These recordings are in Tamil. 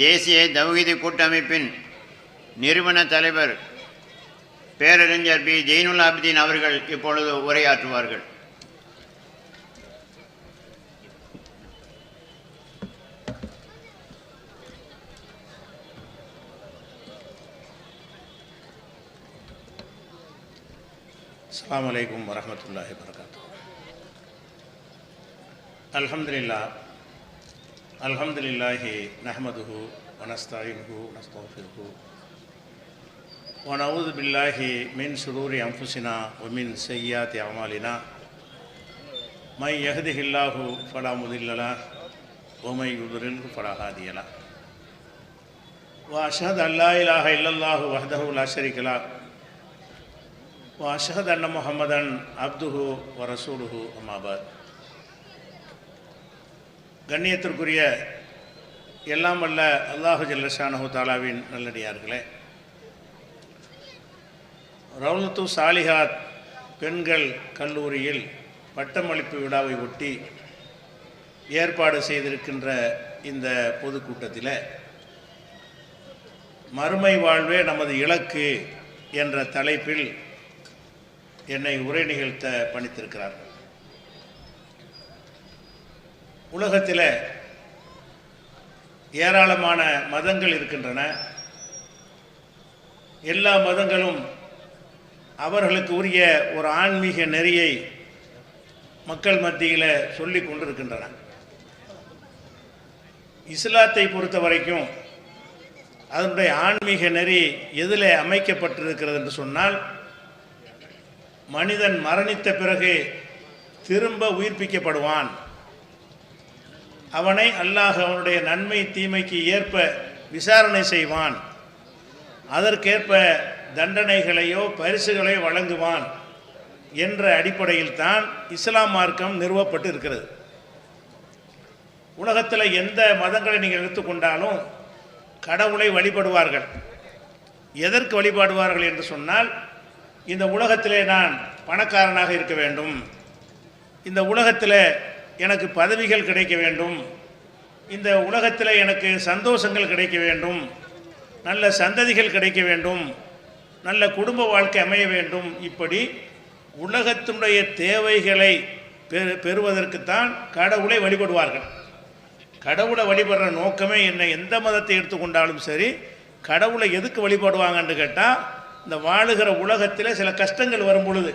தேசிய தௌஹீத் கூட்டமைப்பின் நிறுவன தலைவர் பேரறிஞர் பி ஜெயினுல் ஆபிதீன் அவர்கள் இப்பொழுது உரையாற்றுவார்கள். அஸ்ஸலாமு அலைக்கும் வரஹ்மத்துல்லாஹி வபரகாத்துஹு. அல்ஹம்துலில்லாஹி நஹ்மதுஹு வ நஸ்தஈனுஹு வ நஸ்தக்ஃபிருஹு வ நஊது பில்லாஹி மின் ஷுரூரி அன்ஃபுஸினா வ மின் ஸய்யிஆத்தி அமாலினா மை யஹ்திஹில்லாஹு ஃபலா முதில்ல லஹு வ மை யுத்லில்ஹு ஃபலா ஹாதிய லஹு வ அஷ்ஹது அன் லா இலாஹா இல்லல்லாஹு வஹ்தஹு லா ஷரீக லஹு வஅஷ்ஹது அன்ன முஹம்மதன் அப்துஹு வ ரசூலுஹு அம்மா பஅத். கண்ணியத்திற்குரிய எல்லாம் வல்ல அல்லாஹு ஜல்ல ஷானஹு தஆலாவின் நல்லடியார்களே, ரௌலத்து சாலிஹாத் பெண்கள் கல்லூரியில் பட்டமளிப்பு விழாவை ஒட்டி ஏற்பாடு செய்திருக்கின்ற இந்த பொதுக்கூட்டத்தில் மறுமை வாழ்வே நமது இலக்கு என்ற தலைப்பில் என்னை உரை நிகழ்த்த பணித்திருக்கிறார்கள். உலகத்தில் ஏராளமான மதங்கள் இருக்கின்றன. எல்லா மதங்களும் அவர்களுக்கு உரிய ஒரு ஆன்மீக நெறியை மக்கள் மத்தியில் சொல்லி கொண்டிருக்கின்றன. இஸ்லாத்தை பொறுத்த வரைக்கும் அதனுடைய ஆன்மீக நெறி எதில் அமைக்கப்பட்டிருக்கிறது என்று சொன்னால், மனிதன் மரணித்த பிறகு திரும்ப உயிர்ப்பிக்கப்படுவான். அவனை அல்லாஹ் அவனுடைய நன்மை தீமைக்கு ஏற்ப விசாரணை செய்வான். அதற்கேற்ப தண்டனைகளையோ பரிசுகளையோ வழங்குவான் என்ற அடிப்படையில் தான் இஸ்லாம் மார்க்கம் நிறுவப்பட்டு இருக்கிறது. உலகத்தில் எந்த மதங்களை நீங்கள் எடுத்துக்கொண்டாலும் கடவுளை வழிபடுவார்கள். எதற்கு வழிபாடுவார்கள் என்று சொன்னால், இந்த உலகத்திலே நான் பணக்காரனாக இருக்க வேண்டும், இந்த உலகத்தில் எனக்கு பதவிகள் கிடைக்க வேண்டும், இந்த உலகத்தில் எனக்கு சந்தோஷங்கள் கிடைக்க வேண்டும், நல்ல சந்ததிகள் கிடைக்க வேண்டும், நல்ல குடும்ப வாழ்க்கை அமைய வேண்டும். இப்படி உலகத்தினுடைய தேவைகளை பெறுவதற்குத்தான் கடவுளை வழிபடுவார்கள். கடவுளை வழிபடுற நோக்கமே என்ன? எந்த மதத்தை எடுத்துக்கொண்டாலும் சரி, கடவுளை எதுக்கு வழிபடுவாங்கன்னு கேட்டால், இந்த வாழுகிற உலகத்தில் சில கஷ்டங்கள் வரும் பொழுது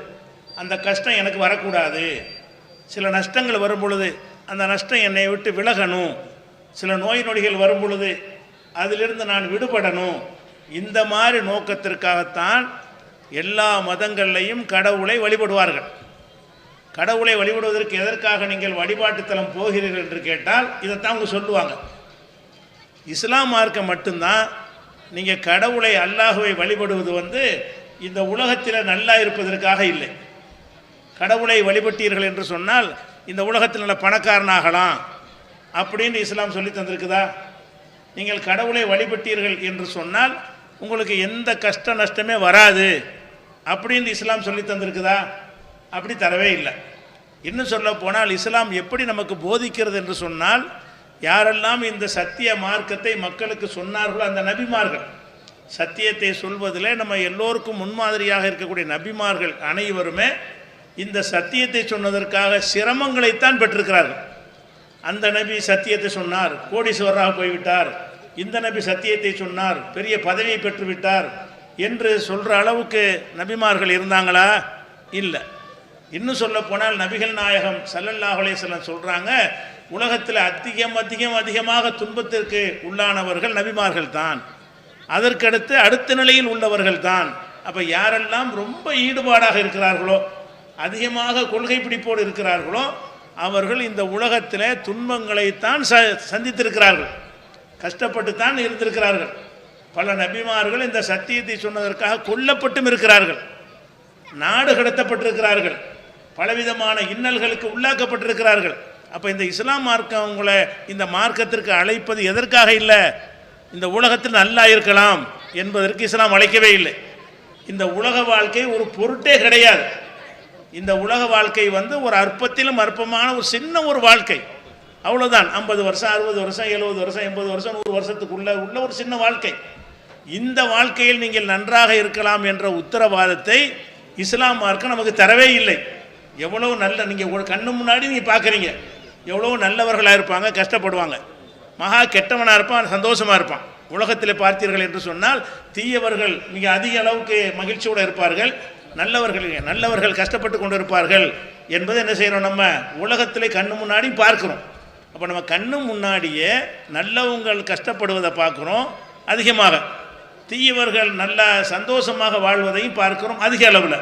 அந்த கஷ்டம் எனக்கு வரக்கூடாது, சில நஷ்டங்கள் வரும் பொழுது அந்த நஷ்டம் என்னை விட்டு விலகணும், சில நோய் நொடிகள் வரும் பொழுது அதிலிருந்து நான் விடுபடணும். இந்த மாதிரி நோக்கத்திற்காகத்தான் எல்லா மதங்கள்லையும் கடவுளை வழிபடுவார்கள். கடவுளை வழிபடுவதற்கு எதற்காக நீங்கள் வழிபாட்டுத்தலம் போகிறீர்கள் என்று கேட்டால் இதைத்தான் அவங்க சொல்லுவாங்க. இஸ்லாம் மார்க்கம் மட்டும்தான் நீங்கள் கடவுளை அல்லாஹுவை வழிபடுவது இந்த உலகத்தில் நல்லா இருப்பதற்காக இல்லை. கடவுளை வழிபட்டீர்கள் என்று சொன்னால் இந்த உலகத்தில் நல்ல பணக்காரனாகலாம் அப்படின்னு இஸ்லாம் சொல்லி தந்திருக்குதா? நீங்கள் கடவுளை வழிபட்டீர்கள் என்று சொன்னால் உங்களுக்கு எந்த கஷ்ட நஷ்டமே வராது அப்படின்னு இஸ்லாம் சொல்லி தந்திருக்குதா? அப்படி தரவே இல்லை. இன்னும் சொல்ல போனால் இஸ்லாம் எப்படி நமக்கு போதிக்கிறது என்று சொன்னால், யாரெல்லாம் இந்த சத்திய மார்க்கத்தை மக்களுக்கு சொன்னார்களோ அந்த நபிமார்கள், சத்தியத்தை சொல்வதில் நம்ம எல்லோருக்கும் முன்மாதிரியாக இருக்கக்கூடிய நபிமார்கள் அனைவருமே இந்த சத்தியத்தை சொன்னதற்காக சிரமங்களைத்தான் பெற்றிருக்கிறார்கள். அந்த நபி சத்தியத்தை சொன்னார், கோடீஸ்வரராக போய்விட்டார், இந்த நபி சத்தியத்தை சொன்னார், பெரிய பதவியை பெற்றுவிட்டார் என்று சொல்கிற அளவுக்கு நபிமார்கள் இருந்தாங்களா? இல்லை. இன்னும் சொல்ல போனால் நபிகள் நாயகம் ஸல்லல்லாஹு அலைஹி வஸல்லம் சொல்கிறாங்க, உலகத்தில் அதிகமாக துன்பத்திற்கு உள்ளானவர்கள் நபிமார்கள் தான், அதற்கடுத்து அடுத்த நிலையில் உள்ளவர்கள் தான். அப்போ யாரெல்லாம் ரொம்ப ஈடுபாடாக இருக்கிறார்களோ, அதிகமாக கொள்கை பிடிப்போடு இருக்கிறார்களோ, அவர்கள் இந்த உலகத்தில் துன்பங்களைத்தான் சந்தித்திருக்கிறார்கள், கஷ்டப்பட்டு தான் இருந்திருக்கிறார்கள். பல நபிமார்கள் இந்த சத்தியத்தை சொன்னதற்காக கொல்லப்பட்டும் இருக்கிறார்கள், நாடு கடத்தப்பட்டிருக்கிறார்கள், பலவிதமான இன்னல்களுக்கு உள்ளாக்கப்பட்டிருக்கிறார்கள். அப்போ இந்த இஸ்லாம் மார்க்கம் அவங்கள இந்த மார்க்கத்திற்கு அழைப்பது எதற்காக இல்லை? இந்த உலகத்தில் நல்லா இருக்கலாம் என்பதற்கு இஸ்லாம் அழைக்கவே இல்லை. இந்த உலக வாழ்க்கை ஒரு பொருட்டே கிடையாது. இந்த உலக வாழ்க்கை ஒரு அற்பத்திலும் அற்பமான ஒரு சின்ன ஒரு வாழ்க்கை. அவ்வளோதான். 50 வருஷம் 60 வருஷம் 70 வருஷம் 80 வருஷம் 100 வருஷத்துக்குள்ள உள்ள ஒரு சின்ன வாழ்க்கை. இந்த வாழ்க்கையில் நீங்கள் நன்றாக இருக்கலாம் என்ற உத்தரவாதத்தை இஸ்லாம் மார்க்கம் நமக்கு தரவே இல்லை. எவ்வளோ நல்ல நீங்கள் கண்ணு முன்னாடி நீங்கள் பார்க்குறீங்க, எவ்வளோ நல்லவர்களாக இருப்பாங்க, கஷ்டப்படுவாங்க. மகா கெட்டவனாக இருப்பான், சந்தோஷமாக இருப்பான். உலகத்தில் பார்த்தீர்கள் என்று சொன்னால் தீயவர்கள் மிக அதிக அளவுக்கு மகிழ்ச்சியோடு இருப்பார்கள், நல்லவர்கள் கஷ்டப்பட்டு கொண்டு இருப்பார்கள் என்பதை என்ன செய்கிறோம், நம்ம உலகத்தில் கண்ணு முன்னாடி பார்க்குறோம். அப்போ நம்ம கண்ணு முன்னாடியே நல்லவங்கள் கஷ்டப்படுவதை பார்க்குறோம் அதிகமாக, தீயவர்கள் நல்லா சந்தோஷமாக வாழ்வதையும் பார்க்கிறோம் அதிக அளவில்.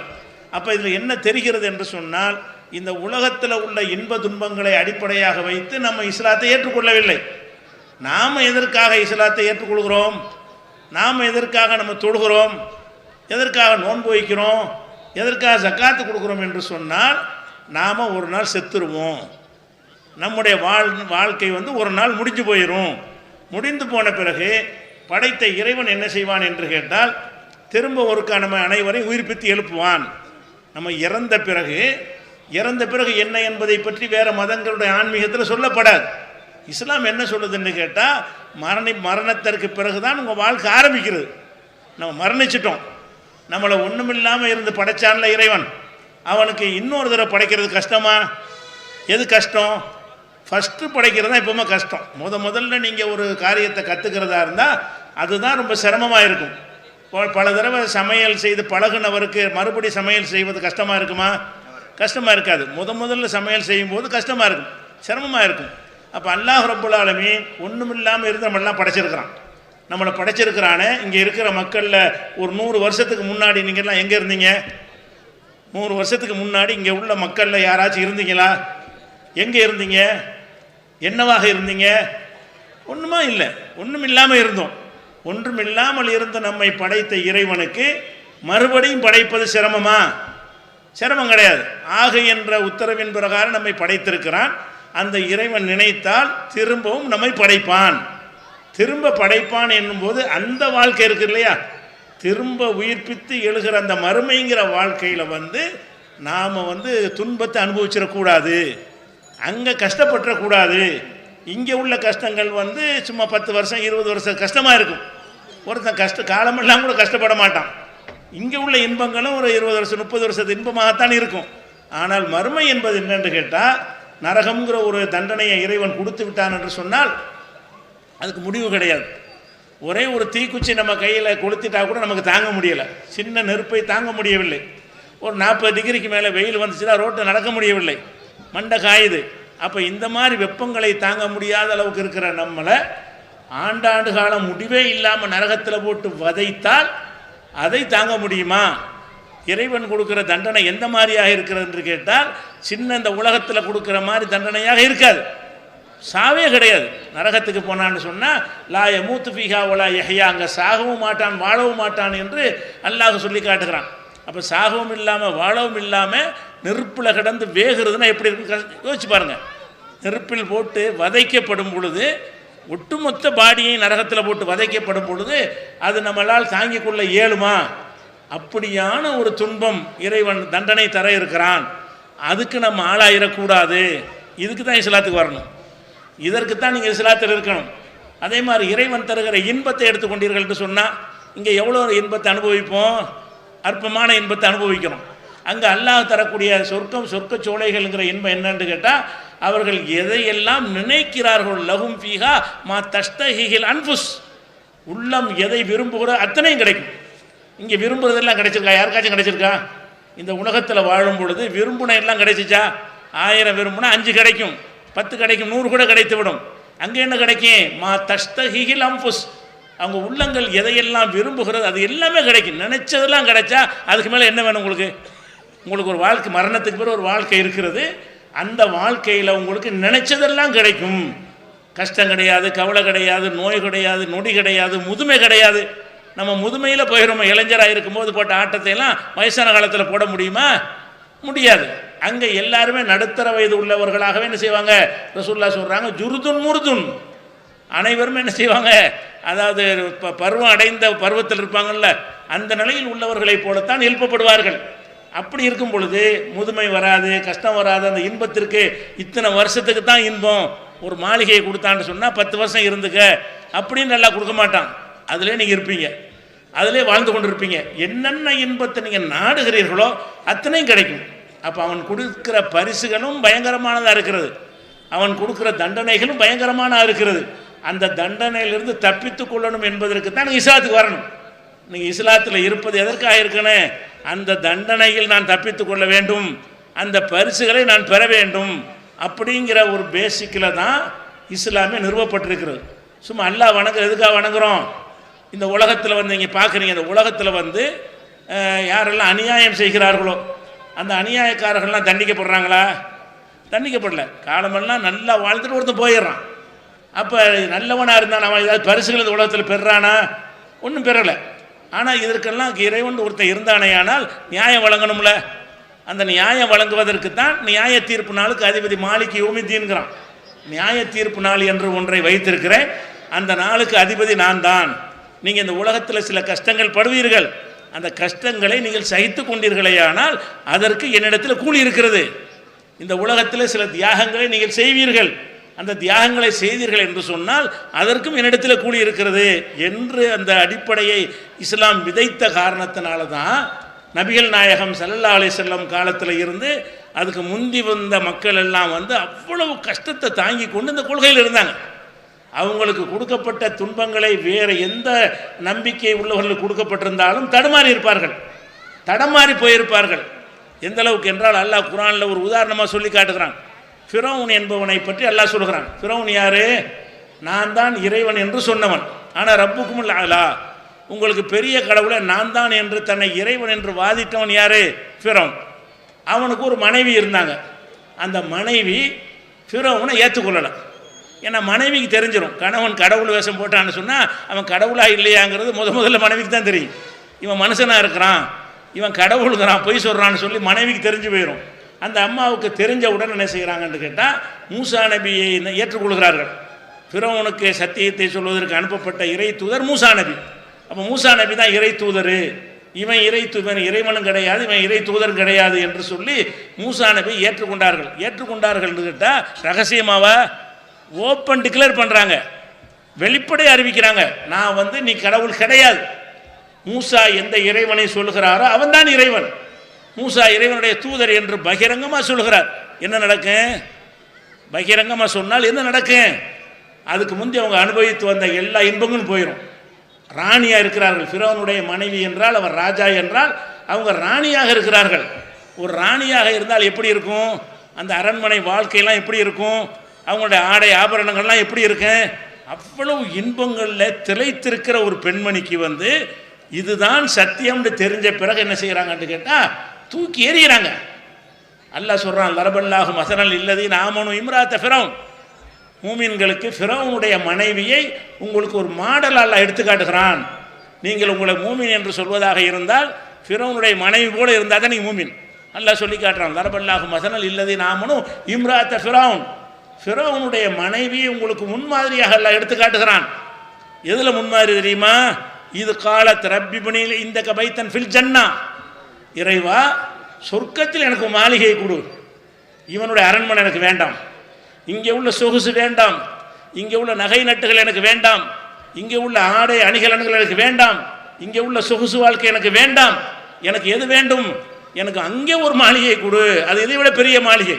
அப்போ இதில் என்ன தெரிகிறது என்று சொன்னால், இந்த உலகத்தில் உள்ள இன்ப துன்பங்களை அடிப்படையாக வைத்து நம்ம இஸ்லாத்தை ஏற்றுக்கொள்ளவில்லை. நாம் எதற்காக இஸ்லாத்தை ஏற்றுக்கொள்கிறோம், நாம் எதற்காக நம்ம தொழுகிறோம், எதற்காக நோன்பு வைக்கிறோம், எதற்காக ஜக்காத்து கொடுக்குறோம் என்று சொன்னால், நாம் ஒரு நாள் செத்துருவோம், நம்முடைய வாழ்க்கை ஒரு நாள் முடிஞ்சு போயிடும். முடிந்து போன பிறகு படைத்த இறைவன் என்ன செய்வான் என்று கேட்டால், திரும்ப ஒருக்கா நம்ம அனைவரையும் உயிர்ப்பித்து எழுப்புவான். நம்ம இறந்த பிறகு என்ன என்பதை பற்றி வேறு மதங்களுடைய ஆன்மீகத்தில் சொல்லப்படாது. இஸ்லாம் என்ன சொல்லுதுன்னு கேட்டால், மரணத்திற்கு பிறகு தான் உங்கள் வாழ்க்கை ஆரம்பிக்கிறது. நம்ம மரணிச்சிட்டோம், நம்மளை ஒன்றுமில்லாமல் இருந்து படைச்சான்ல இறைவன், அவனுக்கு இன்னொரு தடவை படைக்கிறது கஷ்டமா? எது கஷ்டம்? ஃபஸ்ட்டு படைக்கிறது தான் எப்பவுமே கஷ்டம். முதல்ல நீங்கள் ஒரு காரியத்தை கற்றுக்கிறதா இருந்தால் அதுதான் ரொம்ப சிரமமாக இருக்கும். பல தடவை சமையல் செய்து பழகுனவருக்கு மறுபடி சமையல் செய்வது கஷ்டமாக இருக்குமா? கஷ்டமாக இருக்காது. முதல்ல சமையல் செய்யும்போது கஷ்டமாக இருக்கும், சிரமமாக இருக்கும். அப்போ அல்லாஹ் ரப்புல் ஆலமீன் ஒன்றுமில்லாமல் இருந்து நம்மளெல்லாம் படைச்சிருக்கிறான். நம்மளை படைச்சிருக்கிறானே. இங்கே இருக்கிற மக்களில் ஒரு 100 வருஷத்துக்கு முன்னாடி நீங்கள்லாம் எங்கே இருந்தீங்க? 100 வருஷத்துக்கு முன்னாடி இங்கே உள்ள மக்களில் யாராச்சும் இருந்தீங்களா? எங்கே இருந்தீங்க? என்னவாக இருந்தீங்க? ஒன்றுமா இல்லை, ஒன்றும் இல்லாமல் இருந்தோம். ஒன்றும் இல்லாமல் இருந்த நம்மை படைத்த இறைவனுக்கு மறுபடியும் படைப்பது சிரமமா? சிரமம் கிடையாது. ஆக என்ற உத்தரவின் பிரகாரம் நம்மை படைத்திருக்கிறான். அந்த இறைவன் நினைத்தால் திரும்பவும் நம்மை படைப்பான். திரும்ப படைப்பான் என்னும்போது அந்த வாழ்க்கை இருக்கு இல்லையா, திரும்ப உயிர்ப்பித்து எழுகிற அந்த மறுமைங்கிற வாழ்க்கையில் நாம் துன்பத்தை அனுபவிச்சிடக்கூடாது, அங்கே கஷ்டப்பட்டுறக்கூடாது. இங்கே உள்ள கஷ்டங்கள் சும்மா 10 வருஷம் 20 வருஷம் கஷ்டமாக இருக்கும். ஒருத்தன் காலமெல்லாம் கூட கஷ்டப்பட மாட்டான். இங்கே உள்ள இன்பங்களும் ஒரு 20 வருஷம் 30 வருஷத்து இன்பமாகத்தான் இருக்கும். ஆனால் மறுமை என்பது என்னென்று கேட்டால், நரகம்ங்கிற ஒரு தண்டனையை இறைவன் கொடுத்து விட்டான் என்று சொன்னால் அதுக்கு முடிவு கிடையாது. ஒரே ஒரு தீக்குச்சி நம்ம கையில் கொளுத்திட்டா கூட நமக்கு தாங்க முடியலை, சின்ன நெருப்பை தாங்க முடியவில்லை. ஒரு 40 டிகிரிக்கு மேலே வெயில் வந்துச்சுன்னா ரோட்டில் நடக்க முடியவில்லை, மண்டை காயுது. அப்போ இந்த மாதிரி வெப்பங்களை தாங்க முடியாத அளவுக்கு இருக்கிற நம்மளை ஆண்டாண்டு காலம் முடிவே இல்லாமல் நரகத்தில் போட்டு வதைத்தால் அதை தாங்க முடியுமா? இறைவன் கொடுக்குற தண்டனை எந்த மாதிரியாக இருக்கிறது என்று கேட்டால், சின்ன இந்த உலகத்தில் கொடுக்குற மாதிரி தண்டனையாக இருக்காது. சாவே கிடையாது. நரகத்துக்கு போனான்னு சொன்னால் லா யமூத்து ஃபீஹா வலா யஹ்யா, அங்கே சாகவும் மாட்டான் வாழவும் மாட்டான் என்று அல்லாஹ் சொல்லி காட்டுகிறான். அப்போ சாகவும் இல்லாமல் வாழவும் இல்லாமல் நெருப்பில் கிடந்து வேகிறதுனா எப்படி இருக்கு யோசிச்சு பாருங்கள். நெருப்பில் போட்டு வதைக்கப்படும் பொழுது, ஒட்டுமொத்த பாடியை நரகத்தில் போட்டு வதைக்கப்படும் பொழுது அது நம்மளால் தாங்கிக் கொள்ள இயலுமா? அப்படியான ஒரு துன்பம் இறைவன் தண்டனை தர இருக்கிறான். அதுக்கு நம்ம ஆளாயிடக்கூடாது. இதுக்கு தான் இஸ்லாத்துக்கு வரணும், இதற்குத்தான் நீங்கள் இஸ்லாத்தில் இருக்கணும். அதே மாதிரி இறைவன் தருகிற இன்பத்தை எடுத்துக்கொண்டீர்கள் என்று சொன்னால், இங்கே எவ்வளோ இன்பத்தை அனுபவிப்போம், அற்பமான இன்பத்தை அனுபவிக்கணும். அங்கே அல்லாஹ் தரக்கூடிய சொர்க்க சோலைகள்ங்கிற இன்பம் என்னன்னு கேட்டால், அவர்கள் எதையெல்லாம் நினைக்கிறார்கள், லஹும் ஃபீஹா மா தஷ்தஹில் அன்ஃபுஸ், உள்ளம் எதை விரும்புகிற அத்தனையும் கிடைக்கும். இங்கே விரும்புகிறதெல்லாம் கிடைச்சிருக்கா? யாருக்காச்சும் கிடைச்சிருக்கா? இந்த உலகத்தில் வாழும் பொழுது விரும்புன எல்லாம் கிடைச்சிச்சா? 1000 விரும்புனா 5 கிடைக்கும், 10 கிடைக்கும், 100 கூட கிடைத்து விடும். அங்கே என்ன கிடைக்கும்? மா தஷ்தஹில் அன்ஃபுஸ், அவங்க உள்ளங்கள் எதையெல்லாம் விரும்புகிறது அது எல்லாமே கிடைக்கும். நினைச்சதெல்லாம் கிடைச்சா அதுக்கு மேலே என்ன வேணும் உங்களுக்கு? உங்களுக்கு ஒரு வாழ்க்கை, மரணத்துக்கு பிறகு ஒரு வாழ்க்கை இருக்கிறது. அந்த வாழ்க்கையில் உங்களுக்கு நினைச்சதெல்லாம் கிடைக்கும். கஷ்டம் கிடையாது, கவலை கிடையாது, நோய் கிடையாது, நொடி கிடையாது, முதுமை கிடையாது. நம்ம முதுமையில் போயிடுறோம். இளைஞராக இருக்கும்போது போட்ட ஆட்டத்தை எல்லாம் வயசான காலத்தில் போட முடியுமா? முடியாது. அங்கே எல்லாருமே நடுத்தர வயது உள்ளவர்களாகவே என்ன செய்வாங்க? ரசூலுல்லாஹ் சொல்கிறாங்க, ஜுருதுன் முருதுன், அனைவரும் என்ன செய்வாங்க? அதாவது பருவம் அடைந்த பருவத்தில் இருப்பாங்கள்ல, அந்த நிலையில் உள்ளவர்களைப் போலத்தான் எழுப்பப்படுவார்கள். அப்படி இருக்கும் பொழுது முதுமை வராது, கஷ்டம் வராது. அந்த இன்பத்திற்கு இத்தனை வருஷத்துக்கு தான் இன்பம், ஒரு மாளிகையை கொடுத்தான்னு சொன்னால் 10 வருஷம் இருந்துக்க அப்படின்னு நல்லா கொடுக்க மாட்டான். அதிலே நீங்கள் இருப்பீங்க, அதிலே வாழ்ந்து கொண்டு இருப்பீங்க. என்னென்ன இன்பத்தை நீங்கள் நாடுகிறீர்களோ அத்தனையும் கிடைக்கும். அப்போ அவன் கொடுக்குற பரிசுகளும் பயங்கரமானதாக இருக்கிறது, அவன் கொடுக்குற தண்டனைகளும் பயங்கரமானதாக இருக்கிறது. அந்த தண்டனையிலிருந்து தப்பித்து கொள்ளணும் என்பதற்கு தான் நீங்கள் இஸ்லாத்துக்கு வரணும். நீங்கள் இஸ்லாத்தில் இருப்பது எதற்காக இருக்கணும்? அந்த தண்டனையில் நான் தப்பித்து கொள்ள வேண்டும், அந்த பரிசுகளை நான் பெற வேண்டும் அப்படிங்கிற ஒரு பேசிக்கில் தான் இஸ்லாமே நிறுவப்பட்டிருக்கிறது. சும்மா அல்லாஹ் வணங்குறது எதுக்காக வணங்குறோம்? இந்த உலகத்தில் வந்து நீங்கள் பார்க்குறீங்க, இந்த உலகத்தில் வந்து யாரெல்லாம் அநியாயம் செய்கிறார்களோ அந்த அநியாயக்காரர்கள்லாம் தண்டிக்கப்படுறாங்களா? தண்டிக்கப்படல. காலமெல்லாம் நல்லா வாழ்ந்துட்டு ஒருத்தன் போயிடுறான். அப்போ நல்லவனாக இருந்தான், அவன் ஏதாவது பரிசுகள் இந்த உலகத்தில் பெறானா? ஒன்றும் பெறலை. ஆனால் இதற்கெல்லாம் இறைவன் ஒருத்தன் இருந்தானே, ஆனால் நியாயம் வழங்கணும்ல. அந்த நியாயம் வழங்குவதற்கு தான் நியாய தீர்ப்பு நாளுக்கு அதிபதி மாலிக் யௌமித்தீன்கிறான். நியாய தீர்ப்பு நாள் என்று ஒன்றை வைத்திருக்கிறேன், அந்த நாளுக்கு அதிபதி நான் தான். நீங்கள் இந்த உலகத்தில் சில கஷ்டங்கள் படுவீர்கள், அந்த கஷ்டங்களை நீங்கள் சகித்து கொண்டீர்களேயானால் அதற்கு என்னிடத்தில் கூலி இருக்கிறது. இந்த உலகத்தில் சில தியாகங்களை நீங்கள் செய்வீர்கள், அந்த தியாகங்களை செய்தீர்கள் என்று சொன்னால் அதற்கும் என்னிடத்தில் கூலி இருக்கிறது என்று அந்த அடிப்படையை இஸ்லாம் விதைத்த காரணத்தினால தான் நபிகள் நாயகம் ஸல்லல்லாஹு அலைஹி வஸல்லம் காலத்தில் இருந்து அதுக்கு முந்தி வந்த மக்கள் எல்லாம் வந்து அவ்வளவு கஷ்டத்தை தாங்கி கொண்டு இந்த கொள்கையில் இருந்தாங்க. அவங்களுக்கு கொடுக்கப்பட்ட துன்பங்களை வேறு எந்த நம்பிக்கை உள்ளவர்களுக்கு கொடுக்கப்பட்டிருந்தாலும் தடுமாறி இருப்பார்கள், தடமாறி போயிருப்பார்கள். எந்த அளவுக்கு என்றால் அல்லாஹ் குர்ஆனில் ஒரு உதாரணமாக சொல்லி காட்டுகிறான். ஃபிரௌன் என்பவனை பற்றி அல்லாஹ் சொல்கிறான். ஃபிரௌன் யாரு? நான் தான் இறைவன் என்று சொன்னவன். ஆனால் ரப்புக்குமுல் அலா, உங்களுக்கு பெரிய கடவுளை நான் தான் என்று தன்னை இறைவன் என்று வாதிட்டவன் யாரு? ஃபிரௌன். அவனுக்கு ஒரு மனைவி இருந்தாங்க. அந்த மனைவி ஃபிரௌனை ஏற்றுக்கொள்ளலை. ஏன்னா மனைவிக்கு தெரிஞ்சிடும், கணவன் கடவுள் வேஷம் போட்டான்னு சொன்னால் அவன் கடவுளாக இல்லையாங்கிறது முதல்ல மனைவிக்கு தான் தெரியும். இவன் மனுஷனாக இருக்கிறான், இவன் கடவுளுங்கிறான், பொய் சொல்கிறான்னு சொல்லி மனைவிக்கு தெரிஞ்சு போயிடும். அந்த அம்மாவுக்கு தெரிஞ்ச உடனே என்ன செய்கிறாங்கன்னு கேட்டால் மூசா நபியை ஏற்றுக்கொள்கிறார்கள். ஃபிரௌனுக்கு சத்தியத்தை சொல்வதற்கு அனுப்பப்பட்ட இறை தூதர் மூசா நபி. அப்போ மூசா நபி தான் இறை தூதர், இவன் இறைவனும் கிடையாது, இவன் இறை தூதரும் கிடையாது என்று சொல்லி மூசா நபி ஏற்றுக்கொண்டார்கள். ஏற்றுக்கொண்டார்கள்னு கேட்டால் ரகசியமாவா ஓப்பன் டிக்ளேர் பண்ணுறாங்க, வெளிப்படை அறிவிக்கிறாங்க, நான் வந்து நீ கடவுள் கிடையாது. மூசா எந்த இறைவனை சொல்கிறாரோ அவன் தான் இறைவன், மூசா இறைவனுடைய தூதர் என்று பகிரங்கமாக சொல்கிறார். என்ன நடக்கும்? பகிரங்கமாக சொன்னால் என்ன நடக்கும்? அதுக்கு முந்தைய அவங்க அனுபவித்து வந்த எல்லா இன்பங்களும் போயிடும். ராணியாக இருக்கிறார்கள். ஃபிரௌனுடைய மனைவி என்றால் அவர் ராஜா என்றால் அவங்க ராணியாக இருக்கிறார்கள். ஒரு ராணியாக இருந்தால் எப்படி இருக்கும்? அந்த அரண்மனை வாழ்க்கையெல்லாம் எப்படி இருக்கும்? அவங்களுடைய ஆடை ஆபரணங்கள்லாம் எப்படி இருக்கு? அவ்வளவு இன்பங்களில் திளைத்திருக்கிற ஒரு பெண்மணிக்கு வந்து இதுதான் சத்தியம்னு தெரிஞ்ச பிறகு என்ன செய்கிறாங்கன்னு கேட்டால் தூக்கி எறிகிறாங்க. அல்லாஹ் சொல்கிறான், லரபல்லாஹு மஸலன் இல்லதீன ஆமனு இம்ராத்த ஃபிரௌன். மூமின்களுக்கு ஃபிரௌனுடைய மனைவியை உங்களுக்கு ஒரு மாடல் அல்லாஹ் எடுத்துக்காட்டுகிறான். நீங்கள் உங்களை மூமின் என்று சொல்வதாக இருந்தால் ஃபிரௌனுடைய மனைவி போல இருந்தால் தான் நீங்கள் மூமின். அல்லாஹ் சொல்லி காட்டுறான், லரபல்லாஹு மஸலன் இல்லதீன ஆமனு இம்ராத்த ஃபிரௌன். ஃபிரௌனுடைய மனைவியை உங்களுக்கு முன்மாதிரியாக அல்லாஹ் எடுத்துக்காட்டுகிறான். எதில் முன்மாதிரி தெரியுமா? இது காலத் ரப்பி பனில் இந்த கபைத்தன் ஃபில் ஜன்னா, இறைவா சொர்க்கத்தில் எனக்கு மாளிகை கொடு, இவனுடைய அரண்மனை எனக்கு வேண்டாம், இங்கே உள்ள சொகுசு வேண்டாம், இங்கே உள்ள நகை நட்டுகள் எனக்கு வேண்டாம், இங்கே உள்ள ஆடை அணிகலன்கள் எனக்கு வேண்டாம், இங்கே உள்ள சொகுசு வாழ்க்கை எனக்கு வேண்டாம். எனக்கு எது வேண்டும்? எனக்கு அங்கே ஒரு மாளிகை கொடு, அது இதை விட பெரிய மாளிகை,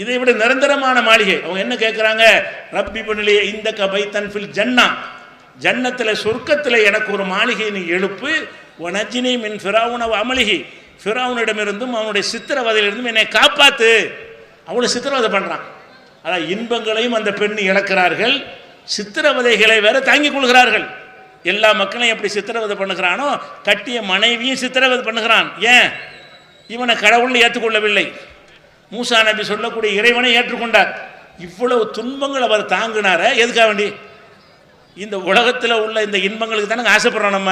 இதை விட நிரந்தரமான மாளிகை. அவங்க என்ன கேட்குறாங்க? ரப்பி பனிலே இந்த கபைத்தன் ஃபில் ஜன்னா, ஜன்னத்தில் சொர்க்கத்தில் எனக்கு ஒரு மாளிகை நீ எழுப்பு, வனஜினி மின் ஃபிரௌன அமலிகி, ஃபிரௌனிடமிருந்தும் அவனுடைய சித்திரவதையிலிருந்தும் என்னை காப்பாற்று. அவளை சித்திரவதை பண்ணுறான். அதான் இன்பங்களையும் அந்த பெண் இழக்கிறார்கள், சித்திரவதைகளை வேற தாங்கிக் கொள்கிறார்கள். எல்லா மக்களையும் எப்படி சித்திரவதை பண்ணுகிறானோ கட்டிய மனைவியும் சித்திரவதை பண்ணுகிறான். ஏன்? இவனை கடவுள் ஏற்றுக்கொள்ளவில்லை, மூசா நபி சொல்லக்கூடிய இறைவனை ஏற்றுக்கொண்டார். இவ்வளவு துன்பங்கள் அவர் தாங்கினார எதுக்காக வேண்டி? இந்த உலகத்தில் உள்ள இந்த இன்பங்களுக்கு தானே ஆசைப்படுறோம். நம்ம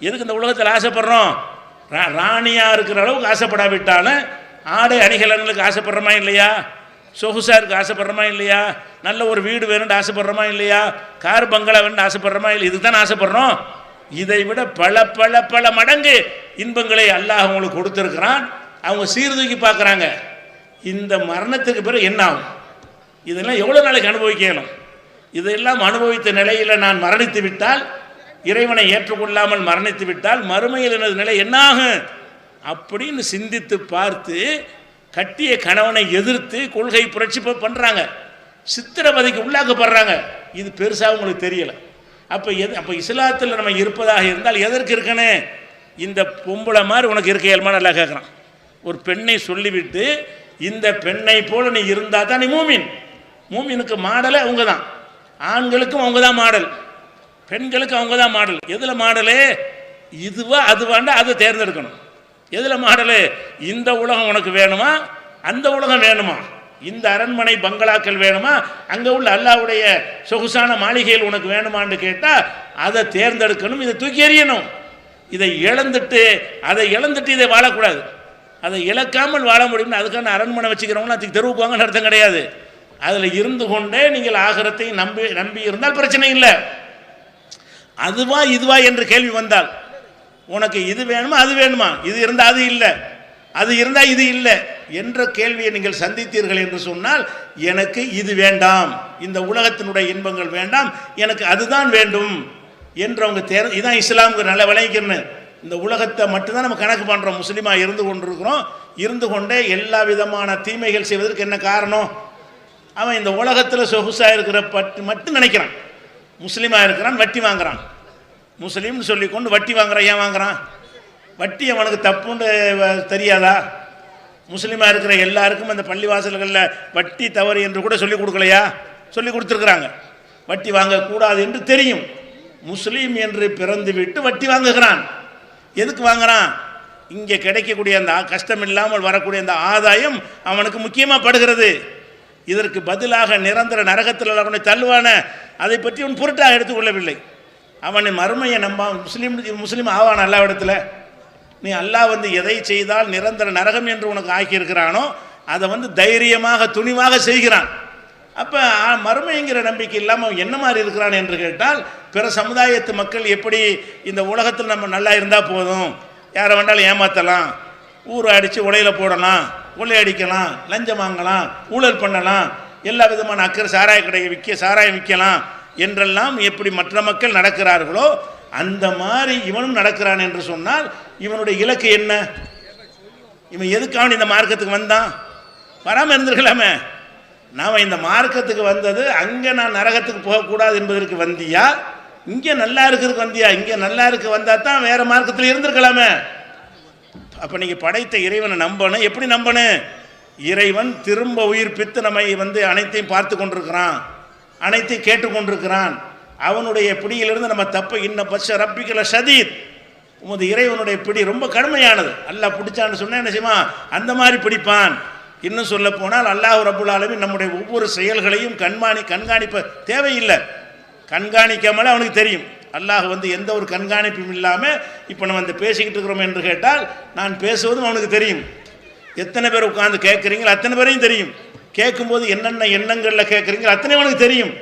எதுக்கு இந்த உலகத்தில் ஆசைப்படுறோம்? ராணியாக இருக்கிற அளவுக்கு ஆசைப்படாவிட்டாலும் ஆடை அணிகலன்களுக்கு ஆசைப்படுறோமா இல்லையா? சொகுசாருக்கு ஆசைப்படுறோமா இல்லையா? நல்ல ஒரு வீடு வேணும்னு ஆசைப்படுறோமா இல்லையா? கார் பங்களா வேணும்னு ஆசைப்படுறோமா இல்லை? இதுக்கு தானே ஆசைப்படுறோம். இதை விட பல பல பல மடங்கு இன்பங்களை அல்லாஹ் அவங்களுக்கு கொடுத்துருக்கிறான். அவங்க சீர்தூக்கி பார்க்குறாங்க. இந்த மரணத்துக்கு பிறகு என்ன ஆகும்? இதெல்லாம் எவ்வளோ நாளைக்கு அனுபவிக்கணும்? இதெல்லாம் அனுபவித்த நிலையில் நான் மரணித்து விட்டால், இறைவனை ஏற்றுக்கொள்ளாமல் மரணித்து விட்டால் மறுமையில் எனது நிலை என்னாகும் அப்படின்னு சிந்தித்து பார்த்து கட்டிய கணவனை எதிர்த்து கொள்கை புரட்சி பண்ணுறாங்க, சித்திரவதைக்கு உள்ளாக்கப்படுறாங்க. இது பெருசாக உங்களுக்கு தெரியலை. அப்போ இஸ்லாத்தில் நம்ம இருப்பதாக இருந்தால் எதற்கு இருக்கணும்? இந்த பொம்பளை மாதிரி உனக்கு இருக்க இயல்மா நல்லா கேட்குறான். ஒரு பெண்ணை சொல்லிவிட்டு இந்த பெண்ணை போல நீ இருந்தால் தான் நீ மூமின். மூமினுக்கு மாடலே அவங்க தான். ஆண்களுக்கும் அவங்க தான் மாடல், பெண்களுக்கும் அவங்க தான் மாடல். எதில் மாடலு? இதுவா அதுவாண்டா அதை தேர்ந்தெடுக்கணும். எதில் மாடலு? இந்த உலகம் உனக்கு வேணுமா, அந்த உலகம் வேணுமா, இந்த அரண்மனை பங்களாக்கள் வேணுமா, அங்கே உள்ள அல்லாஹ்வுடைய சொகுசான மாளிகைகள் உனக்கு வேணுமான்னு கேட்டால் அதை தேர்ந்தெடுக்கணும். இதை தூக்கி எறியணும். இதை இழந்துட்டு இதை வாழக்கூடாது. அதை இழக்காமல் வாழ முடியும்னு அதுக்கான அரண்மனை வச்சுக்கிறவங்க அதுக்கு தெருவுக்கு வாங்கன்னு அர்த்தம் கிடையாது. அதில் இருந்து கொண்டே நீங்கள் ஆகிரத்தை நம்பி இருந்தால் பிரச்சனை இல்லை. அதுவா இதுவா என்று கேள்வி வந்தால், உனக்கு இது வேணுமா அது வேணுமா, இது இருந்தால் அது இல்லை, அது இருந்தால் இது இல்லை என்ற கேள்வியை நீங்கள் சந்தித்தீர்கள் என்று சொன்னால், எனக்கு இது வேண்டாம், இந்த உலகத்தினுடைய இன்பங்கள் வேண்டாம், எனக்கு அதுதான் வேண்டும் என்றவங்க இதான் இஸ்லாமுக்கு நல்ல விளைவிக்கணும். இந்த உலகத்தை மட்டும்தான் நம்ம கணக்கு பண்ணுறோம். முஸ்லீமாக இருந்து கொண்டிருக்கிறோம். இருந்து கொண்டே எல்லா விதமான தீமைகள் செய்வதற்கு என்ன காரணம்? அவன் இந்த உலகத்தில் சொகுசாக இருக்கிற மட்டும் நினைக்கிறான். முஸ்லீமாக இருக்கிறான், வட்டி வாங்குறான். முஸ்லீம்னு சொல்லிக்கொண்டு வட்டி வாங்குறான். ஏன் வாங்குறான்? வட்டி அவனுக்கு தப்புன்னு தெரியாதா? முஸ்லீமாக இருக்கிற எல்லாருக்கும் அந்த பள்ளிவாசல்களில் வட்டி தவறு என்று கூட சொல்லிக் கொடுக்கலையா? சொல்லி கொடுத்துருக்குறாங்க. வட்டி வாங்கக்கூடாது என்று தெரியும். முஸ்லீம் என்று பிறந்து விட்டு வட்டி வாங்குகிறான். எதுக்கு வாங்குறான்? இங்கே கிடைக்கக்கூடிய அந்த கஷ்டம் இல்லாமல் வரக்கூடிய அந்த ஆதாயம் அவனுக்கு முக்கியமாக படுகிறது. இதற்கு பதிலாக நிரந்தர நரகத்தில் அவனை தள்ளுவான அதை பற்றி அவன் பொருட்டாக எடுத்துக்கொள்ளவில்லை. அவனை மறுமையை முஸ்லீம் ஆவான் அல்லா இடத்துல. நீ அல்லாஹ் எதை செய்தால் நிரந்தர நரகம் என்று உனக்கு ஆக்கியிருக்கிறானோ அதை தைரியமாக துணிவாக செய்கிறான். அப்போ மறுமைங்கிற நம்பிக்கை இல்லாமல் அவன் என்ன மாதிரி இருக்கிறான் என்று கேட்டால், பிற சமுதாயத்து மக்கள் எப்படி இந்த உலகத்தில் நம்ம நல்லா இருந்தால் போதும், யாரை வேண்டாலும் ஏமாற்றலாம், ஊரை அடித்து உலையில் போடலாம், கொள்ளை அடிக்கலாம், லஞ்சம் வாங்கலாம், ஊழல் பண்ணலாம், எல்லா விதமான அக்கறை சாராய கடையை சாராயம் விற்கலாம் என்றெல்லாம் எப்படி மற்ற மக்கள் நடக்கிறார்களோ அந்த மாதிரி இவனும் நடக்கிறான் என்று சொன்னால் இவனுடைய இலக்கு என்ன? இவன் எதுக்காக இந்த மார்க்கத்துக்கு வந்தான்? வராமல் இருந்திருக்கலாமே. நாம் இந்த மார்க்கத்துக்கு வந்தது அங்கே நான் நரகத்துக்கு போகக்கூடாது என்பதற்கு வந்தியா, இங்கே நல்லா இருக்கிறதுக்கு வந்தியா? இங்கே நல்லா இருக்க வந்தால் தான் வேறு மார்க்கத்தில் இருந்திருக்கலாமே. அப்போ நீங்கள் படைத்த இறைவனை நம்பணும். எப்படி நம்பணும்? இறைவன் திரும்ப உயிர்ப்பித்து நம்மை அனைத்தையும் பார்த்து கொண்டிருக்கிறான், அனைத்தையும் கேட்டுக்கொண்டிருக்கிறான். அவனுடைய பிடியிலிருந்து நம்ம தப்ப இன்ன பட்ச ரப்பிக்கல ஷதீத். உமது இறைவனுடைய பிடி ரொம்ப கடுமையானது. அல்லாஹ் பிடிச்சான்னு சொன்னால் என்ன செய்வான்? அந்த மாதிரி பிடிப்பான். இன்னும் சொல்ல போனால் அல்லாஹ் ரப்புல் ஆலமீன் நம்முடைய ஒவ்வொரு செயல்களையும் கண்காணிப்ப தேவையில்லை. கண்காணிக்காமலே அவனுக்கு தெரியும். அல்லாஹ் எந்த ஒரு கண்காணிப்பும் இல்லாமல் இப்போ நம்ம பேசிக்கிட்டு இருக்கிறோம் என்று கேட்டால் நான் பேசுவதும் அவனுக்கு தெரியும். எத்தனை பேர் உட்கார்ந்து கேட்குறீங்களோ அத்தனை பேரையும் தெரியும். கேட்கும்போது என்னென்ன எண்ணங்களில் கேட்குறீங்களோ அத்தனை அவனுக்கு தெரியும்.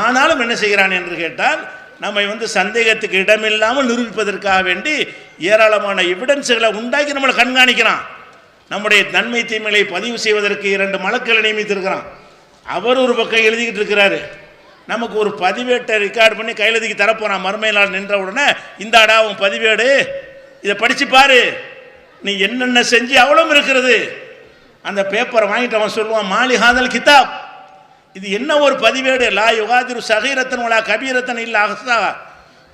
ஆனாலும் என்ன செய்கிறான் என்று கேட்டால் நம்மை சந்தேகத்துக்கு இடமில்லாமல் நிரூபிப்பதற்காக வேண்டி ஏராளமான எவிடன்ஸுகளை உண்டாக்கி நம்மளை கண்காணிக்கிறான். நம்முடைய நன்மை தீமைகளை பதிவு செய்வதற்கு 2 மலக்களை நியமித்திருக்கிறான். அவர் ஒரு பக்கம் எழுதிக்கிட்டு இருக்கிறாரு. நமக்கு ஒரு பதிவேட்டை ரெக்கார்ட் பண்ணி கையில் எழுதிக்கு தரப்போறான். மறுமையினால் நின்ற உடனே இந்தாடா உன் பதிவேடு, இதை படித்து பாரு, நீ என்னென்ன செஞ்சு அவ்வளோ இருக்கிறது. அந்த பேப்பரை வாங்கிட்டு அவன் சொல்லுவான், மாலி ஹாதல் கிதாப், இது என்ன ஒரு பதிவேடு, லா யுகாதிரு சகீரத்தன் வலா கபீரத்தன் இல்ல அஹ்ஸா,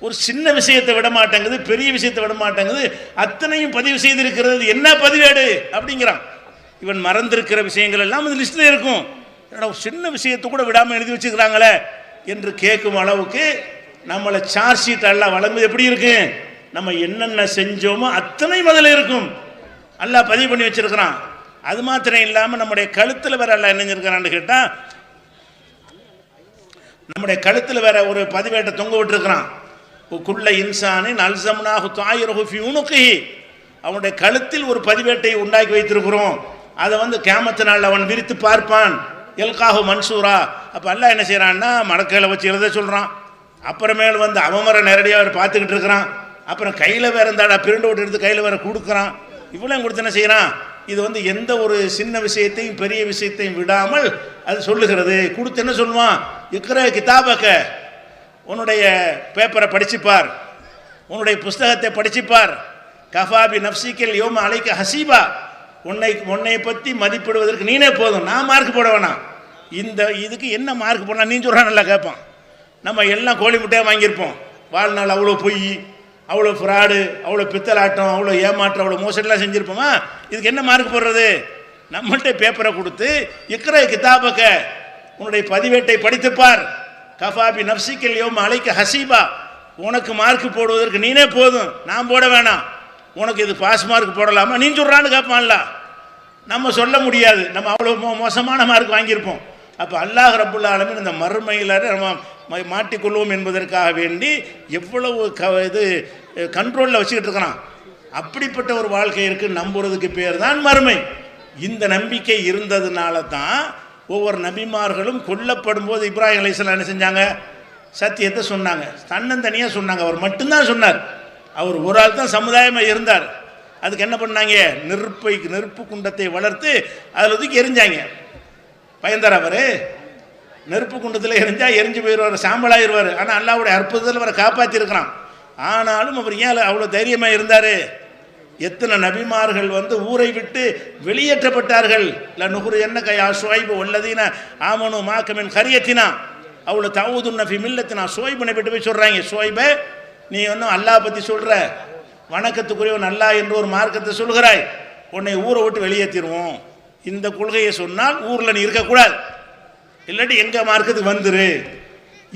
ஒரு சின்ன விஷயத்தை விட மாட்டேங்குது, பெரிய விஷயத்தை விட மாட்டேங்குது, அத்தனையும் பதிவு செய்திருக்கிறது, என்ன பதிவேடு அப்படிங்கிறான். இவன் மறந்திருக்கிற விஷயங்கள் எல்லாம் இந்த லிஸ்ட்டில் இருக்கும். ஒரு சின்ன விஷயத்தை கூட விடாமல் எழுதி வச்சுக்கிறாங்களே என்று கேட்கும் அளவுக்கு நம்மளை சார்ஜ் ஷீட் எல்லாம் வழங்குவது எப்படி இருக்கு? நம்ம என்னென்ன செஞ்சோமோ அத்தனை முதல்ல இருக்கும், எல்லாம் பதிவு பண்ணி வச்சிருக்கிறான். அது மாத்திரம் இல்லாமல் நம்முடைய கழுத்தில் வேற எல்லாம் என்னஞ்சிருக்கிறான்னு கேட்டால், நம்முடைய கழுத்தில் வேற ஒரு பதிவேட்டை தொங்க விட்டுருக்கிறான். குள்ள இன்சானின் அல்சம்னாஹு தாயிரஹு ஃபி உனுகிஹி, அவனுடைய கழுத்தில் ஒரு பதிவேட்டை உண்டாக்கி வைத்திருக்கிறோம். அதை கியாமத்து நாளில் அவன் விரித்து பார்ப்பான். எல்காஹு மன்சூரா. அப்போ அல்லாஹ் என்ன செய்கிறான்னா மடக்கையில் வச்சு எழுத சொல்கிறான். அப்புறமேல் அவமரை நேரடியாக அவர் பார்த்துக்கிட்டு இருக்கிறான். அப்புறம் கையில் வேற இருந்தாடா பிரிண்ட் அவுட் எடுத்து கையில் வேற கொடுக்குறான். இவ்வளோ கொடுத்து என்ன செய்கிறான்? இது எந்த ஒரு சின்ன விஷயத்தையும் பெரிய விஷயத்தையும் விடாமல் அது சொல்லுகிறது. கொடுத்து என்ன சொல்லுவான், இக்ரா கிதாபக, உன்னுடைய பேப்பரை படிச்சுப்பார், உன்னுடைய புஸ்தகத்தை படிச்சுப்பார், கஃபாபி நப்சிக்கல் யோம அலைக்க ஹசீபா, உன்னை பற்றி மதிப்பிடுவதற்கு நீனே போதும், நான் மார்க் போட வேணாம். இதுக்கு என்ன மார்க் போடலாம் நீ சொல்கிறான், நல்லா கேட்பான். நம்ம எல்லாம் கோழி முட்டையாக வாங்கியிருப்போம், வாழ்நாள் அவ்வளோ பொய், அவ்வளோ ஃப்ராடு, அவ்வளோ பித்தலாட்டம், அவ்வளோ ஏமாற்றம், அவ்வளோ மோசடிலாம் செஞ்சுருப்போமா, இதுக்கு என்ன மார்க் போடுறது? நம்மள்கிட்ட பேப்பரை கொடுத்து இக்ரா கிதாபக, உன்னுடைய பதிவேட்டை படித்துப்பார், கஃபாபி நப்சிக்கல் யோம அலைக்க ஹசீபா, உனக்கு மார்க் போடுவதற்கு நீனே போதும், நான் போட வேணாம், உனக்கு இது பாஸ் மார்க் போடலாமா நீ சொல்கிறான்னு கேட்பான்ல. நம்ம சொல்ல முடியாது, நம்ம அவ்வளோ மோசமான மார்க் வாங்கியிருப்போம். அப்போ அல்லாஹ் ரப்புல் ஆலமீன் இந்த மறுமையில் நம்ம மாட்டிக்கொள்வோம் என்பதற்காக வேண்டி எவ்வளவு இது கண்ட்ரோலில் வச்சுக்கிட்டு இருக்கிறான். அப்படிப்பட்ட ஒரு வாழ்க்கை இருக்குன்னு நம்புறதுக்கு பேர் தான் மறுமை. இந்த நம்பிக்கை இருந்ததுனால தான் ஒவ்வொரு நபிமார்களும் கொல்லப்படும் போது இப்ராஹிம் அலைஹிஸ்ஸலாம் என்ன செஞ்சாங்க, சத்தியத்தை சொன்னாங்க, தன்னந்தனியாக சொன்னாங்க. அவர் மட்டும்தான் சொன்னார், அவர் ஒரு ஆள் தான் சமுதாயமாக இருந்தார். அதுக்கு என்ன பண்ணாங்க, நெருப்பு குண்டத்தை வளர்த்து அதில் ஒதுக்கி எரிஞ்சாங்க. பயந்தார் அவர், நெருப்பு குண்டத்தில் எரிஞ்சால் எரிஞ்சு போயிடுவார், சாம்பலாகிடுவார். ஆனால் அல்லாஹ்வுடைய அற்புதத்தில் அவரை காப்பாற்றிருக்கிறான். ஆனாலும் அவர் ஏன் அவ்வளோ தைரியமாக இருந்தார்? எத்தனை நபிமார்கள் ஊரை விட்டு வெளியேற்றப்பட்டார்கள். நுகுரு என்ன கையா சுவைபு உள்ளதீன ஆமனு மாக்கமின் கரியத்தினா அவ்வளோ தவுதுன்ன ஃபி மில்லத்தினா, சுவைபனை விட்டு போய் சொல்கிறாங்க, சுவைபை நீ அல்லாஹ் பற்றி சொல்கிற, வணக்கத்துக்குரியவன் அல்லாஹ் என்று ஒரு மார்க்கத்தை சொல்கிறாய், உன்னை ஊரை விட்டு வெளியேற்றிடுவோம். இந்த கொள்கையை சொன்னால் ஊரில் நீ இருக்கக்கூடாது, இல்லாட்டி எங்கள் மார்க்கத்துக்கு வந்துரு.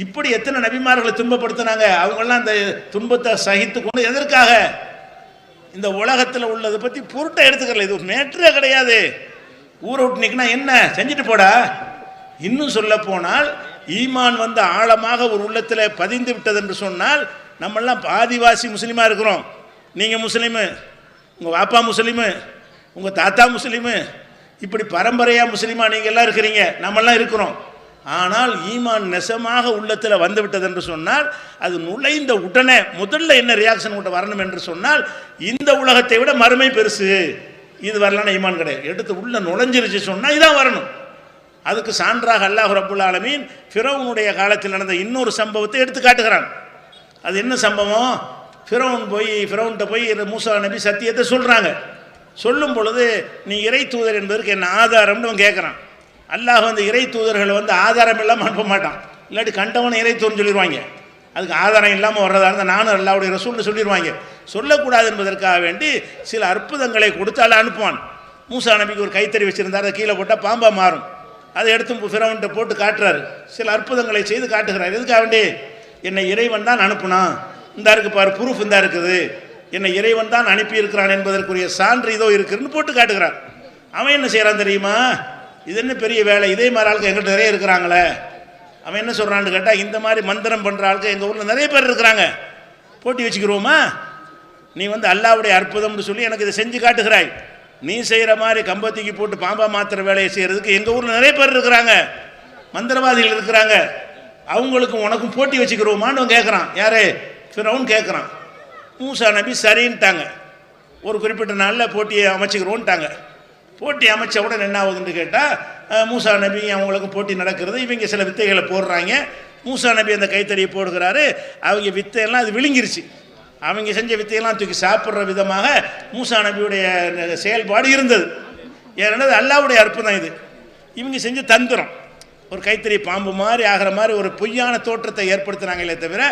இப்படி எத்தனை நபிமார்களை துன்பப்படுத்தினாங்க. அவங்கெல்லாம் அந்த துன்பத்தை சகித்து கொண்டு எதற்காக? இந்த உலகத்தில் உள்ளதை பற்றி பொருட்டை எடுத்துக்கல, இது ஒரு மேற்றே கிடையாது. ஊரை விட்டு நிற்கினா என்ன செஞ்சுட்டு போடா. இன்னும் சொல்ல போனால் ஈமான் ஆழமாக ஒரு உள்ளத்தில் பதிந்து விட்டது என்று சொன்னால், நம்மெல்லாம் ஆதிவாசி முஸ்லீமாக இருக்கிறோம். நீங்கள் முஸ்லீமு, உங்கள் வாப்பா முஸ்லீமு, உங்கள் தாத்தா முஸ்லீமு, இப்படி பரம்பரையாக முஸ்லீமாக நீங்கள் எல்லாம் இருக்கிறீங்க, நம்மெல்லாம் இருக்கிறோம். ஆனால் ஈமான் நெசமாக உள்ளத்தில் வந்து விட்டது என்று சொன்னால், அது நுழைந்த உடனே முதல்ல என்ன ரியாக்ஷன் உங்கள்கிட்ட வரணும் என்று சொன்னால், இந்த உலகத்தை விட மறுமை பெருசு, இது வரலான ஈமான் கிடையாது. எடுத்து உள்ள நுழைஞ்சிருச்சு சொன்னால் இதான் வரணும். அதுக்கு சான்றாக அல்லாஹ் ரப்புல் ஆலமீன் ஃபிரௌனுடைய காலத்தில் நடந்த இன்னொரு சம்பவத்தை எடுத்து காட்டுகிறான். அது என்ன சம்பவம்? ஃபிரௌன்கிட்ட போய் மூசா நபி சத்தியத்தை சொல்கிறாங்க. சொல்லும் பொழுது நீ இறை தூதர் என்பதற்கு என்ன ஆதாரம்னு அவன் கேட்குறான். அல்லாஹ் இறை தூதர்களை ஆதாரம் இல்லாமல் அனுப்ப மாட்டான். இல்லாட்டி கண்டவனை இறை தூதர்னு சொல்லிடுவாங்க. அதுக்கு ஆதாரம் இல்லாமல் வர்றதா இருந்தால் நானும் அல்லாஹ்வுடைய ரசூல்னு சொல்லிடுவாங்க. சொல்லக்கூடாது என்பதற்காக வேண்டி சில அற்புதங்களை கொடுத்து அல்ல அனுப்புவான். மூசா நபிக்கு ஒரு கைத்தறி வச்சுருந்தார், அதை கீழே போட்டால் பாம்பா மாறும். அதை எடுத்து ஃபிரௌன்கிட்ட போட்டு காட்டுறாரு, சில அற்புதங்களை செய்து காட்டுகிறார். எதுக்காக வேண்டி? என்னை இறைவன் தான் அனுப்புனான், இந்த இருக்கு பாரு ப்ரூஃப் இந்த இருக்குது, என்னை இறைவன் தான் அனுப்பியிருக்கிறான் என்பதற்குரிய சான்று இதோ இருக்குன்னு போட்டு காட்டுகிறார். அவன் என்ன செய்கிறான் தெரியுமா? இது என்ன பெரிய வேலை, இதே மாதிரி ஆளுக்கு எங்கள்கிட்ட நிறைய இருக்கிறாங்களே. அவன் என்ன சொல்கிறான்னு கேட்டால், இந்த மாதிரி மந்திரம் பண்ணுற ஆளுக்கு எங்கள் ஊரில் நிறைய பேர் இருக்கிறாங்க, போட்டி வச்சுக்கிறோமா? நீ அல்லாஹ்வுடைய அற்புதம்னு சொல்லி எனக்கு இதை செஞ்சு காட்டுகிறாய், நீ செய்கிற மாதிரி கம்பத்திக்கு போட்டு பாம்பா மாத்திர வேலையை செய்கிறதுக்கு எங்கள் ஊரில் நிறைய பேர் இருக்கிறாங்க, மந்திரவாதிகள் இருக்கிறாங்க, அவங்களுக்கும் உனக்கும் போட்டி வச்சுக்கிறோமான்னு கேட்குறான். யாரு? ஃபிரௌன் கேட்குறான். மூசா நபி சரின்ட்டாங்க, ஒரு குறிப்பிட்ட நாளில் போட்டியை அமைச்சிக்கிறோன்ட்டாங்க. போட்டி அமைச்ச உடனே என்ன ஆகுதுன்னு கேட்டால், மூசா நபி அவங்களுக்கு போட்டி நடக்கிறது, இவங்க சில வித்தைகளை போடுறாங்க. மூசா நபி அந்த கைத்தறியை போடுகிறாரு, அவங்க வித்தையெல்லாம் அது விழுங்கிருச்சு. அவங்க செஞ்ச வித்தையெல்லாம் தூக்கி சாப்பிட்ற விதமாக மூசா நபியுடைய செயல்பாடு இருந்தது. ஏன்னா அல்லாஹ்வுடைய அற்புதம் இது. இவங்க செஞ்ச தந்திரம், ஒரு கைத்தறி பாம்பு மாதிரி ஆகிற மாதிரி ஒரு பொய்யான தோற்றத்தை ஏற்படுத்தினாங்களே தவிர,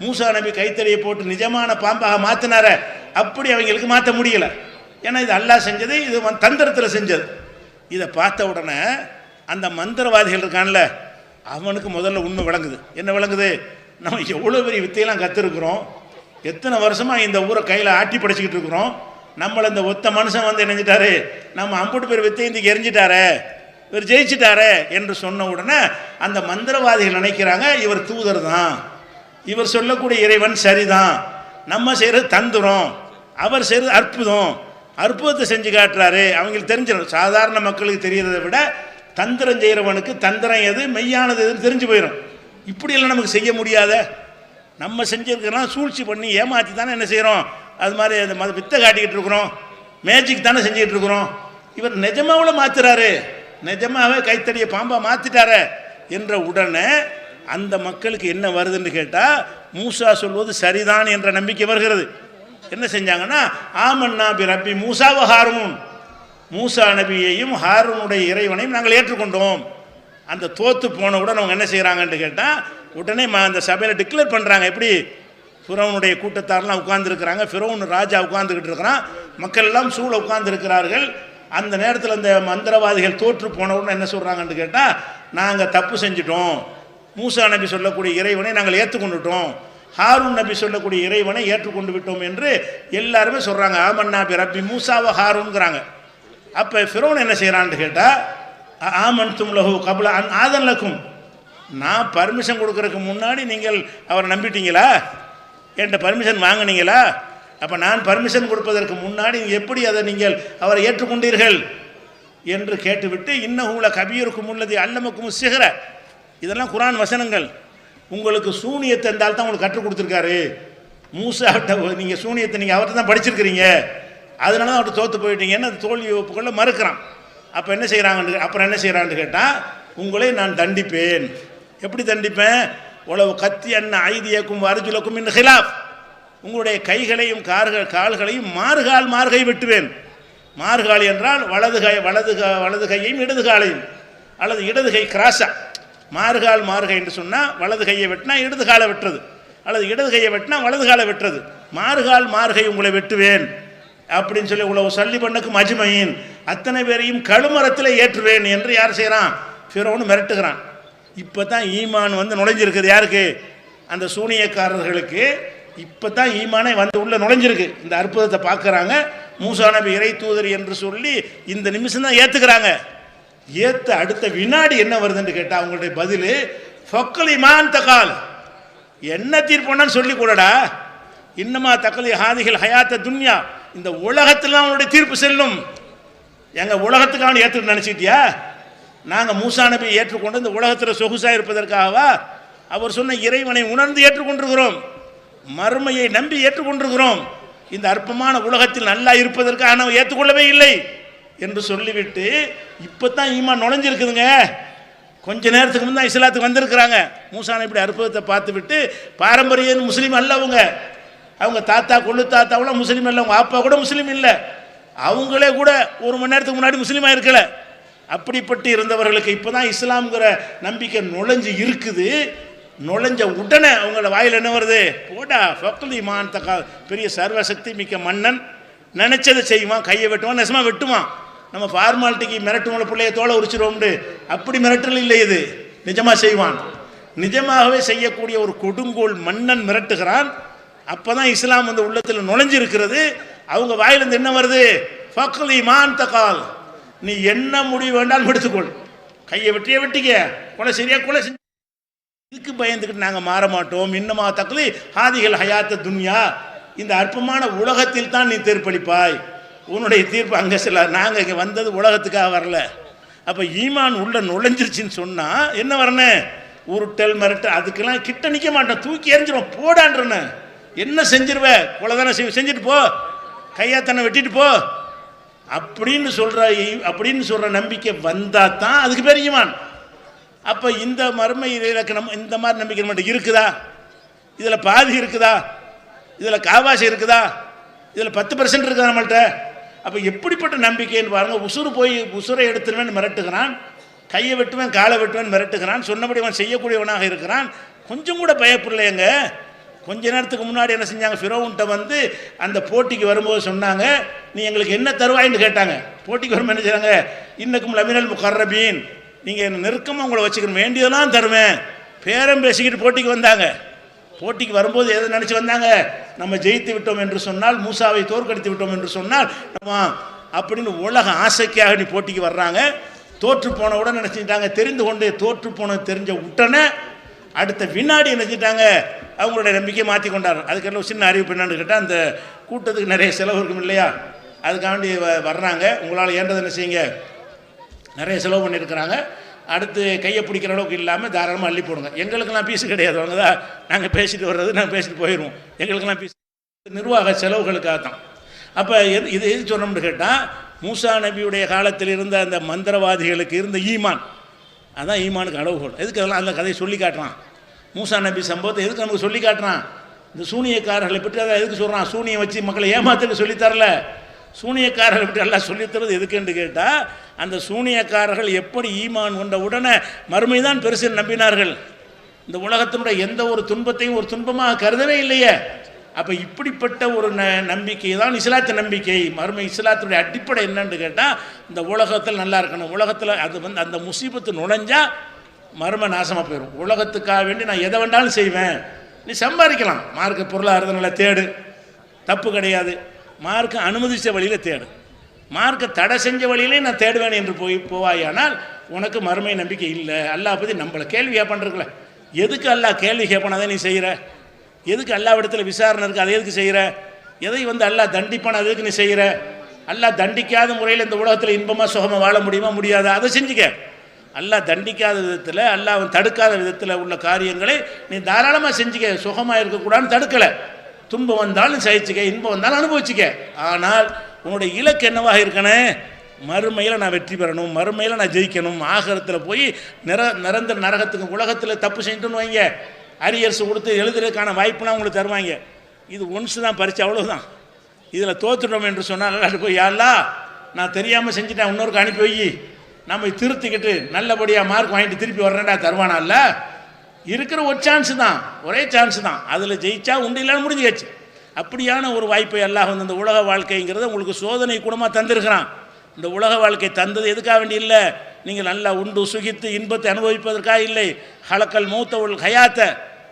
மூசா நபி கைத்தறியை போட்டு நிஜமான பாம்பாக மாற்றினார அப்படி அவங்களுக்கு மாற்ற முடியலை. ஏன்னா இது அல்லாஹ் செஞ்சது, இது தந்திரத்தில் செஞ்சது. இதை பார்த்த உடனே அந்த மந்திரவாதிகள் இருக்கான்ல, அவனுக்கு முதல்ல உண்மை விளங்குது. என்ன விளங்குது? நம்ம எவ்வளோ பெரிய வித்தையெல்லாம் கற்றுருக்குறோம், எத்தனை வருஷமாக இந்த ஊரை கையில் ஆட்டி படைச்சிக்கிட்டு இருக்கிறோம், நம்மளை இந்த ஒத்த மனுஷன் நினைஞ்சிட்டாரு, நம்ம அம்புட்டு பேர் வித்தை இன்றைக்கி எரிஞ்சிட்டாரே, இவர் ஜெயிச்சிட்டாரே என்று சொன்ன உடனே அந்த மந்திரவாதிகள் நினைக்கிறாங்க இவர் தூதர் தான், இவர் சொல்லக்கூடிய இறைவன் சரிதான், நம்ம செய்கிறது தந்துரும், அவர் செய்கிறது அற்புதம், அற்புதத்தை செஞ்சு காட்டுறாரு. அவங்களுக்கு தெரிஞ்சிடும். சாதாரண மக்களுக்கு தெரியறதை விட தந்திரம் செய்கிறவனுக்கு தந்திரம் எது மெய்யானது எதுன்னு தெரிஞ்சு போயிடும். இப்படியெல்லாம் நமக்கு செய்ய முடியாத, நம்ம செஞ்சுருக்கிறோம் சூழ்ச்சி பண்ணி ஏமாற்றி தானே என்ன செய்கிறோம், அது மாதிரி அந்த வித்தை காட்டிக்கிட்டு இருக்கிறோம், மேஜிக் தானே செஞ்சுக்கிட்டு இருக்கிறோம். இவர் நிஜமாவில் மாத்துறாரு, நிஜமாவே கைத்தடியை பாம்பா மாத்திட்டாரு என்ற உடனே அந்த மக்களுக்கு என்ன வருதுன்னு கேட்டால், மூசா சொல்வது சரிதான் என்ற நம்பிக்கை வருகிறது. என்ன செஞ்சாங்கன்னா, ஆமன்னா பி ரப்பி மூசா வ ஹாரூன், மூசா நபியையும் ஹாரூனுடைய இறைவனையும் நாங்கள் ஏற்றுக்கொண்டோம். அந்த தோத்து போன உடனே அவங்க என்ன செய்கிறாங்கன்னு கேட்டால், உடனே அந்த சபையில் டிக்ளேர் பண்ணுறாங்க. எப்படி ஃபிரௌனுடைய கூட்டத்தாரெலாம் உட்கார்ந்துருக்கிறாங்க, ஃபிரௌன் ராஜா உட்கார்ந்துக்கிட்டு இருக்கிறான், மக்கள் எல்லாம் சூழ உட்கார்ந்துருக்கிறார்கள். அந்த நேரத்தில் அந்த மந்திரவாதிகள் தோற்று போன உடனே என்ன சொல்கிறாங்கன்னு கேட்டால், நாங்கள் தப்பு செஞ்சிட்டோம், மூசா நபி சொல்லக்கூடிய இறைவனை நாங்கள் ஏற்றுக்கொண்டுட்டோம், ஹாரூன் நபி சொல்லக்கூடிய இறைவனை ஏற்றுக்கொண்டு விட்டோம் என்று எல்லாருமே சொல்கிறாங்க. ஆமன்னா பி ரப்பி மூசாவ ஹாரூன்கிறாங்க. அப்போ ஃபிரௌன் என்ன செய்கிறான்னு கேட்டால், ஆமன் தும் லஹு கபுல ஆதன் லக்கும், நான் பர்மிஷன் கொடுக்கறதுக்கு முன்னாடி நீங்கள் அவரை நம்பிட்டீங்களா, என்கிட்ட பர்மிஷன் வாங்கினீங்களா, அப்போ நான் பர்மிஷன் கொடுப்பதற்கு முன்னாடி எப்படி அதை நீங்கள் அவரை ஏற்றுக்கொண்டீர்கள் என்று கேட்டுவிட்டு, இன்னஹூல கபீருக்கும் உள்ளது அல்லமக்கும் சிகர, இதெல்லாம் குரான் வசனங்கள், உங்களுக்கு சூனியத்தை இருந்தால் தான் உங்களுக்கு கற்றுக் கொடுத்துருக்காரு. மூசாவிட்ட நீங்கள் சூனியத்தை நீங்கள் அவர்கிட்ட தான் படிச்சிருக்கிறீங்க, அதனால தான் அவர்கிட்ட தோற்று போயிட்டீங்கன்னு அது தோல்வி ஒப்புக்கொள்ள மறுக்கிறான். அப்போ என்ன செய்கிறாங்க, அப்புறம் என்ன செய்கிறான்னு கேட்டால், உங்களை நான் தண்டிப்பேன். எப்படி தண்டிப்பேன், உளவு கத்தி அண்ண ஐதியக்கும் அர்ஜுலக்கும் இன் ஹிலாஃப், உங்களுடைய கைகளையும் கால்களையும் மார்கை வெட்டுவேன். மார்கால் என்றால் வலது கையையும் இடது காலையும், அல்லது இடது கை கிராஸா. மார்கை என்று சொன்னால் வலது கையை வெட்டினா இடது காலை வெட்டுறது, அல்லது இடது கையை வெட்டினா வலது காலை வெட்டுறது. மார்கை உங்களை வெட்டுவேன் அப்படின்னு சொல்லி உளவு சல்லி பண்ணக்கும் அஜ்மயின், அத்தனை பேரையும் கழுமரத்தில் ஏற்றுவேன் என்று யார் செய்கிறான், ஃபிரௌன் மிரட்டுகிறான். இப்போ தான் ஈமான் நுழைஞ்சிருக்குது. யாருக்கு, அந்த சூனியக்காரர்களுக்கு இப்போ தான் ஈமானே உள்ள நுழைஞ்சிருக்கு. இந்த அற்புதத்தை பார்க்குறாங்க. மூசா நபி இறை தூதர் என்று சொல்லி இந்த நிமிஷம் தான் ஏற்றுக்கிறாங்க. ஏற்ற அடுத்த வினாடி என்ன வருதுன்னு கேட்டால், அவங்களுடைய பதில் ஃபக்கல் இமான் தகால், என்ன தீர்ப்புன்னு சொல்லி கூடடா, இன்னமா தக்கலி ஹாதிகள் ஹயாத்த துன்யா, இந்த உலகத்தில் அவனுடைய தீர்ப்பு செல்லும். எங்கள் உலகத்துக்கு அவன் ஏற்றுட்டு நினச்சிட்டியா, நாங்கள் மூசா நபியை ஏற்றுக்கொண்டு இந்த உலகத்தில் சொகுசாக இருப்பதற்காகவா, அவர் சொன்ன இறைவனை உணர்ந்து ஏற்றுக்கொண்டிருக்கிறோம், மறுமையை நம்பி ஏற்றுக்கொண்டிருக்கிறோம், இந்த அற்பமான உலகத்தில் நல்லா இருப்பதற்காக நாம் ஏற்றுக்கொள்ளவே இல்லை என்று சொல்லிவிட்டு இப்போ தான் ஈமான் நுழைஞ்சிருக்குதுங்க. கொஞ்ச நேரத்துக்கு முந்தான் இஸ்லாத்துக்கு வந்திருக்கிறாங்க. மூசா நபி அற்புதத்தை பார்த்து விட்டு, பாரம்பரிய முஸ்லீம் அல்ல அவங்க தாத்தா கொள்ளு தாத்தாவெல்லாம் முஸ்லீம் இல்லை, அவங்க அப்பா கூட முஸ்லீம் இல்லை, அவங்களே கூட ஒரு மணி நேரத்துக்கு முன்னாடி முஸ்லீமாக இருக்கல. அப்படிப்பட்டு இருந்தவர்களுக்கு இப்போ தான் இஸ்லாம்ங்கிற நம்பிக்கை நுழைஞ்சு இருக்குது. நுழைஞ்ச உடனே அவங்கள வாயில் என்ன வருது, போடா ஃபக்லி மான் தக்கா, பெரிய சர்வசக்தி மிக்க மன்னன், நினச்சதை செய்வான், கையை வெட்டுவான், நெசமாக வெட்டுவான். நம்ம ஃபார்மாலிட்டிக்கு மிரட்டுவோம், பிள்ளைய தோலை உரிச்சிடுவோம்னு, அப்படி மிரட்டல் இல்லை, இது நிஜமாக செய்வான். நிஜமாகவே செய்யக்கூடிய ஒரு கொடுங்கோல் மன்னன் மிரட்டுகிறான். அப்போ தான் இஸ்லாம் உள்ளத்தில் நுழைஞ்சிருக்கிறது. அவங்க வாயிலிருந்து என்ன வருது, ஃபக்லி மான் தக்கால், நீ என்ன முடிவு வேண்டாலும் எடுத்துக்கொள், கையை வெட்டியே வெட்டிக்க, கொலை சரியா கொலை செஞ்சு, இதுக்கு பயந்துக்கிட்டு நாங்கள் மாற மாட்டோம். இன்னமா தக்லி ஹாதிகள் ஹயாத்த துன்யா, இந்த அற்பமான உலகத்தில் தான் நீ தீர்ப்பளிப்பாய், உன்னுடைய தீர்ப்பு அங்கே செல்ல, நாங்கள் இங்கே வந்தது உலகத்துக்காக வரல. அப்போ ஈமான் உள்ள நுழைஞ்சிருச்சின்னு சொன்னால் என்ன வரணும், உருட்டல் மிரட்டல் அதுக்கெல்லாம் கிட்ட நிற்க மாட்டோம், தூக்கி எறிஞ்சிடும், போடான்றன, என்ன செஞ்சிருவ, கொலை தானே செஞ்சுட்டு போ, கையாத்தனை வெட்டிட்டு போ அப்படின்னு சொல்கிற நம்பிக்கை வந்தால் தான் அதுக்கு பேர் ஈமான். அப்போ இந்த மர்ம இலக்கணம், இந்த மாதிரி நம்பிக்கை மட்டும் இருக்குதா, இதில் பாதி இருக்குதா, இதில் காவாசி இருக்குதா, இதில் 10% இருக்குதா நம்மள்கிட்ட. அப்போ எப்படிப்பட்ட நம்பிக்கைன்னு பாருங்கள். உசுரை எடுத்துருவேன் மிரட்டுகிறான், கையை வெட்டுவேன் காலை வெட்டுவேன் மிரட்டுகிறான், சொன்னபடி அவன் செய்யக்கூடியவனாக இருக்கிறான், கொஞ்சம் கூட பயப்படலையங்க. கொஞ்ச நேரத்துக்கு முன்னாடி என்ன செஞ்சாங்க, ஃபிரௌன்ட்ட அந்த போட்டிக்கு வரும்போது சொன்னாங்க, நீ எங்களுக்கு என்ன தருவாயின்னு கேட்டாங்க. போட்டிக்கு வரும்போது என்ன செய்றாங்க, இன்னக்கும் லமினல் முகர்ரபீன், நீங்கள் என்ன நெருக்கமாக உங்களை வச்சுக்கணும், வேண்டியதெல்லாம் தருவேன், பேரம் பேசிக்கிட்டு போட்டிக்கு வந்தாங்க. போட்டிக்கு வரும்போது எதை நினச்சி வந்தாங்க, நம்ம ஜெயித்து விட்டோம் என்று சொன்னால், மூசாவை தோற்கடித்து விட்டோம் என்று சொன்னால் நம்ம அப்படின்னு உலக ஆசைக்காக நீ போட்டிக்கு வர்றாங்க. தோற்று போன உடனே நினச்சிட்டாங்க, தெரிந்து கொண்டு தோற்று போன தெரிஞ்ச உடனே அடுத்த வினாடி நினச்சிட்டாங்க அவங்களுடைய நம்பிக்கையை மாற்றி கொண்டார். அதுக்கெல்லாம் சின்ன அறிவிப்பு என்னன்னு கேட்டால், அந்த கூட்டத்துக்கு நிறைய செலவு இருக்கும் இல்லையா, அதுக்காண்டி வர்றாங்க, உங்களால் ஏண்டதை என்ன செய்யுங்க, நிறைய செலவு பண்ணியிருக்கிறாங்க, அடுத்து கையை பிடிக்கிற அளவுக்கு இல்லாமல் தாராளமாக அள்ளி போடுங்க. எங்களுக்கெல்லாம் பீஸு கிடையாது, அவங்க தான் நாங்கள் பேசிட்டு வர்றது, நாங்கள் பேசிட்டு போயிடுவோம், எங்களுக்கெல்லாம் பீஸ் நிர்வாக செலவுகளுக்காக தான். அப்போ இது எது சொன்னோம்னு கேட்டால், மூசா நபியுடைய காலத்தில் இருந்த அந்த மந்திரவாதிகளுக்கு இருந்த ஈமான், அதான் ஈமானுக்கு அளவுகோல். எதுக்கு அதெல்லாம் அந்த கதையை சொல்லி காட்டுறான்? மூசா நபி சம்பவத்தை எதுக்கு நமக்கு சொல்லி காட்டுறான்? இந்த சூனியக்காரர்களை பற்றி அதை எதுக்கு சொல்கிறான்? சூனியம் வச்சு மக்களை ஏமாத்துக்கு சொல்லித்தரல. சூனியக்காரர்களை பற்றி எல்லாம் சொல்லித்தரது எதுக்குன்னு கேட்டால், அந்த சூனியக்காரர்கள் எப்படி ஈமான் கொண்ட உடனே மறுமை தான் பெருசு நம்பினார்கள். இந்த உலகத்தினுடைய எந்த ஒரு துன்பத்தையும் ஒரு துன்பமாக கருதவே இல்லையே. அப்போ இப்படிப்பட்ட ஒரு நம்பிக்கை தான் இஸ்லாத்து நம்பிக்கை. மறுமை இஸ்லாத்துடைய அடிப்படை என்னன்னு கேட்டால், இந்த உலகத்தில் நல்லா இருக்கணும். உலகத்தில் அது அந்த முசீபத்து நுழைஞ்சா மர்ம நாசமாக போயிடும். உலகத்துக்காக வேண்டி நான் எதை வேண்டாலும் செய்வேன். நீ சம்பாதிக்கலாம், மார்க்க பொருளாதாரங்களை தேடு, தப்பு கிடையாது. மார்க்க அனுமதித்த வழியில் தேடு, மார்க்க தடை செஞ்ச வழியிலே நான் தேடுவேன் என்று போவாயானால் உனக்கு மறுமை நம்பிக்கை இல்லை. அல்லாஹ் பற்றி நம்மளை கேள்வி கேட்பான்ருக்குல்ல, எதுக்கு அல்லாஹ் கேள்வி கேட்பான்? அதை நீ செய்கிற. எதுக்கு அல்லாஹ் இடத்துல விசாரணை இருக்குது, அதை எதுக்கு செய்கிற? எதை அல்லாஹ் தண்டிப்பான், அது எதுக்கு நீ செய்கிற? அல்லாஹ் தண்டிக்காத முறையில் இந்த உலகத்தில் இன்பமாக சுகமாக வாழ முடியுமா? முடியாது. அதை செஞ்சுக்க. அல்லாஹ் தண்டிக்காத விதத்தில், அல்லாஹ் தடுக்காத விதத்தில் உள்ள காரியங்களை நீ தாராளமாக செஞ்சுக்க. சுகமாக இருக்கக்கூடாதுன்னு தடுக்கலை. துன்பம் வந்தாலும் சகிச்சுக்க, இன்பம் வந்தாலும் அனுபவிச்சுக்க. ஆனால் உன்னுடைய இலக்கு என்னவாக இருக்கணும்? மறுமையில் நான் வெற்றி பெறணும், மறுமையில் நான் ஜெயிக்கணும். ஆகரத்தில் போய் நிரந்தர நரகத்துக்கு, உலகத்தில் தப்பு செஞ்சுட்டுன்னு வைங்க, அரியர்ஸ் கொடுத்து எழுதுறதுக்கான வாய்ப்புலாம் உங்களுக்கு தருவாங்க. இது ஒன்ஸ் தான் பரிச்சு, அவ்வளோதான். இதில் தோற்றுட்டோம் என்று சொன்னால் அது போய் யாரெல்லாம் நான் தெரியாமல் செஞ்சுட்டேன், இன்னொருக்கு அனுப்பி வை, நம்ம திருத்திக்கிட்டு நல்லபடியாக மார்க் வாங்கிட்டு திருப்பி வர்றேன்டா தருவானா? இல்லை, இருக்கிற ஒரு சான்ஸு தான், ஒரே சான்ஸு தான். அதில் ஜெயிச்சா உண்டு, இல்லைன்னு முடிஞ்சுச்சு. அப்படியான ஒரு வாய்ப்பை அல்லாஹ் இந்த உலக வாழ்க்கைங்கிறத உங்களுக்கு சோதனை கூடமாக தந்திருக்கிறான். இந்த உலக வாழ்க்கை தந்தது எதுக்காக வேண்டி இல்லை, நீங்கள் நல்லா உண்டு சுகித்து இன்பத்தை அனுபவிப்பதற்காக இல்லை. ஹலக்கல் மௌத்தவுல் ஹயாத்த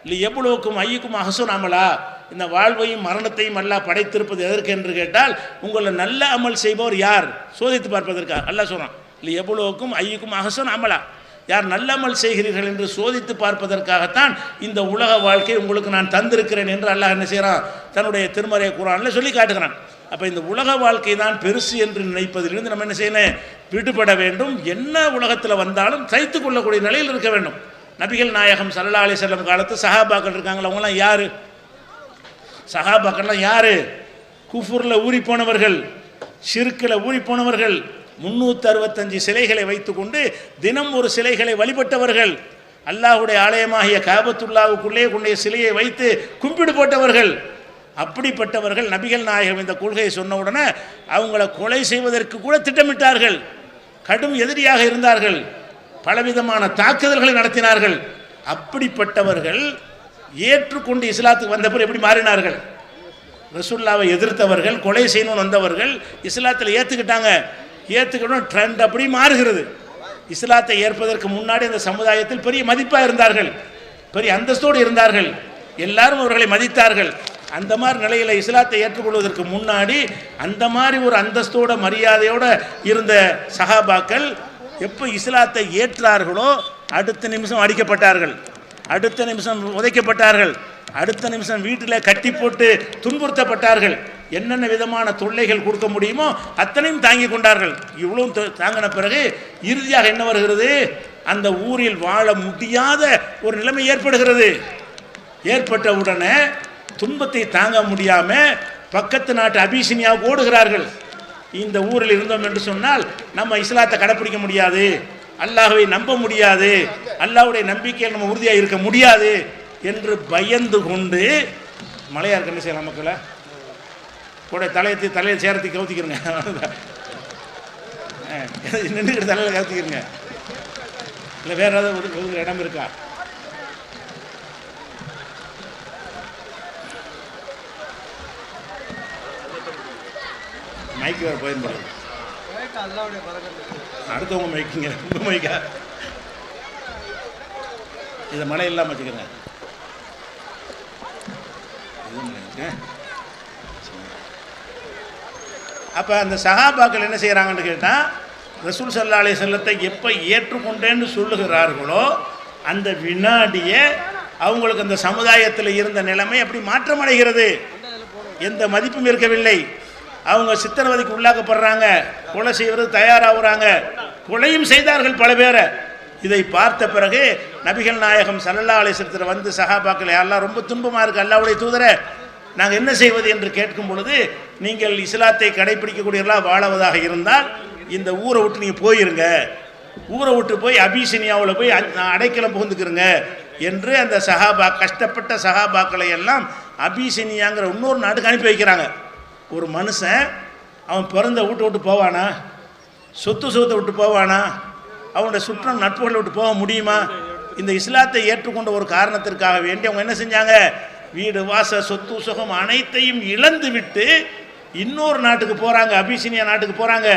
இல்லை எவ்வளவுக்கும் ஐயுக்கும் அஹசுன் அமலா, இந்த வாழ்வையும் மரணத்தையும் அல்லாஹ் படைத்திருப்பது எதற்கு என்று கேட்டால், உங்களை நல்ல அமல் செய்பவர் யார் சோதித்து பார்ப்பதற்காக. அல்லாஹ் சொல்கிறான், இல்லை எவ்வளவுக்கும் ஐயுக்கும் அஹசுன் அமலா, யார் நல்ல அமல் செய்கிறீர்கள் என்று சோதித்து பார்ப்பதற்காகத்தான் இந்த உலக வாழ்க்கை உங்களுக்கு நான் தந்திருக்கிறேன் என்று அல்லாஹ் என்ன செய்கிறான்? தன்னுடைய திருமறை குர்ஆனில் சொல்லி காட்டுகிறான். அப்போ இந்த உலக வாழ்க்கை தான் பெருசு என்று நினைப்பதிலிருந்து நம்ம என்ன செய்யணும்? விடுபட வேண்டும். என்ன உலகத்தில் வந்தாலும் சகித்து கொள்ளக்கூடிய நிலையில் இருக்க வேண்டும். நபிகள் நாயகம் ஸல்லல்லாஹு அலைஹி வஸல்லம் காலத்து சஹாபாக்கள் இருக்காங்களா, அவங்களாம் யார்? சஹாபாக்கள்லாம் யார்? குஃபுரில் ஊறி போனவர்கள், ஷிர்கில் ஊறி போனவர்கள், 365 சிலைகளை வைத்துக்கொண்டு தினம் ஒரு சிலைகளை வழிபட்டவர்கள், அல்லாஹுடைய ஆலயமாகிய காபத்துல்லாவுக்குள்ளே கொண்டைய சிலையை வைத்து கும்பிடு போட்டவர்கள். அப்படிப்பட்டவர்கள் நபிகள் நாயகம் இந்த கொள்கையை சொன்ன உடனே அவங்கள கொலை செய்வதற்கு கூட திட்டமிட்டார்கள். கடும் எதிரியாக இருந்தார்கள், பலவிதமான தாக்குதல்களை நடத்தினார்கள். அப்படிப்பட்டவர்கள் ஏற்றுக்கொண்டு இஸ்லாத்துக்கு வந்த பிறகு எப்படி மாறினார்கள்? ரசூலுல்லாவை எதிர்த்தவர்கள், கொலை செய்யணும்னு வந்தவர்கள் இஸ்லாத்தில் ஏற்றுக்கிட்டாங்க. ஏற்றுக்கணும் ட்ரெண்ட் அப்படி மாறுகிறது. இஸ்லாத்தை ஏற்பதற்கு முன்னாடி அந்த சமுதாயத்தில் பெரிய மதிப்பாக இருந்தார்கள், பெரிய அந்தஸ்தோடு இருந்தார்கள், எல்லாரும் அவர்களை மதித்தார்கள். அந்த மாதிரி நிலையில் இஸ்லாத்தை ஏற்றுக்கொள்வதற்கு முன்னாடி அந்த மாதிரி ஒரு அந்தஸ்தோட மரியாதையோடு இருந்த சஹாபாக்கள் எப்போ இஸ்லாத்தை ஏற்றார்களோ அடுத்த நிமிஷம் அடிக்கப்பட்டார்கள், அடுத்த நிமிஷம் உதைக்கப்பட்டார்கள், அடுத்த நிமிஷம் வீட்டில் கட்டி போட்டு துன்புறுத்தப்பட்டார்கள். என்னென்ன விதமான தொல்லைகள் கொடுக்க முடியுமோ அத்தனையும் தாங்கி கொண்டார்கள். இவ்வளவும் தாங்கின பிறகு இறுதியாக என்ன வருகிறது? அந்த ஊரில் வாழ முடியாத ஒரு நிலைமை ஏற்படுகிறது. ஏற்பட்ட உடனே துன்பத்தை தாங்க முடியாமல் பக்கத்து நாட்டு அபிசினியாவுக்கு ஓடுகிறார்கள். இந்த ஊரில் இருந்தோம் என்று சொன்னால் நம்ம இஸ்லாத்தை கடைப்பிடிக்க முடியாது, அல்லாஹ்வை நம்ப முடியாது, அல்லாஹ்வுடைய நம்பிக்கையில் நம்ம உறுதியாக இருக்க முடியாது என்று பயந்து கொண்டு மலையார் என்ன செய்யலாம்? மக்களை கூட தலையை சேரத்தி கவுத்திக்கிறங்க, நின்றுக்கிட்டு தலையில் கவுத்திக்கிறங்க. இல்லை வேற ஏதாவது ஒரு இடம் இருக்கா? மைக்கு வேறு போயிருந்தோம், அடுத்தவங்க மைக்குங்க, உங்கள் மைக்கா? இதை மழை இல்லாமல் வச்சுக்கிறேங்க. அப்போ அந்த சஹாபாக்கள் என்ன செய்கிறாங்கன்னு கேட்டால், ரசூல் ஸல்லல்லாஹு அலைஹி வஸல்லத்தை எப்போ ஏற்றுக்கொண்டேன்னு சொல்லுகிறார்களோ அந்த வினாடியே அவங்களுக்கு அந்த சமுதாயத்தில் இருந்த நிலைமை அப்படி மாற்றமடைகிறது. எந்த மதிப்பும் இருக்கவில்லை. அவங்க சித்திரவதைக்கு உள்ளாக்கப்படுறாங்க, கொலை செய்வதற்கு தயாராகிறாங்க, கொலையும் செய்தார்கள் பல பேரை. இதை பார்த்த பிறகு நபிகள் நாயகம் ஸல்லல்லாஹு அலைஹி வஸல்லம் வந்து சஹாபாக்கள் யாரெல்லாம் ரொம்ப துன்பமாக இருக்குது, அல்லாஹ்வுடைய தூதரே நாங்கள் என்ன செய்வது என்று கேட்கும் பொழுது நீங்கள் இஸ்லாத்தை கடைபிடிக்கக்கூடியவர்களாக வாழவதாக இருந்தால் இந்த ஊரை விட்டு நீங்கள் போயிருங்க, ஊரை விட்டு போய் அபிசினியாவில் போய் அடைக்கலம் புகுந்துக்கிறங்க என்று அந்த கஷ்டப்பட்ட சஹாபாக்களை எல்லாம் அபிசினியாங்கிற இன்னொரு நாட்டுக்கு அனுப்பி வைக்கிறாங்க. ஒரு மனுஷன் அவன் பிறந்த வீட்டை விட்டு போவானா? சொத்தை விட்டு போவானா? அவனுடைய சுற்றம் நட்புகளை விட்டு போக முடியுமா? இந்த இஸ்லாத்தை ஏற்றுக்கொண்ட ஒரு காரணத்திற்காக வேண்டி அவங்க என்ன செஞ்சாங்க? வீடு வாச சொத்து சுகம் அனைத்தையும் இழந்து விட்டு இன்னொரு நாட்டுக்கு போகிறாங்க, அபிசினியா நாட்டுக்கு போகிறாங்க.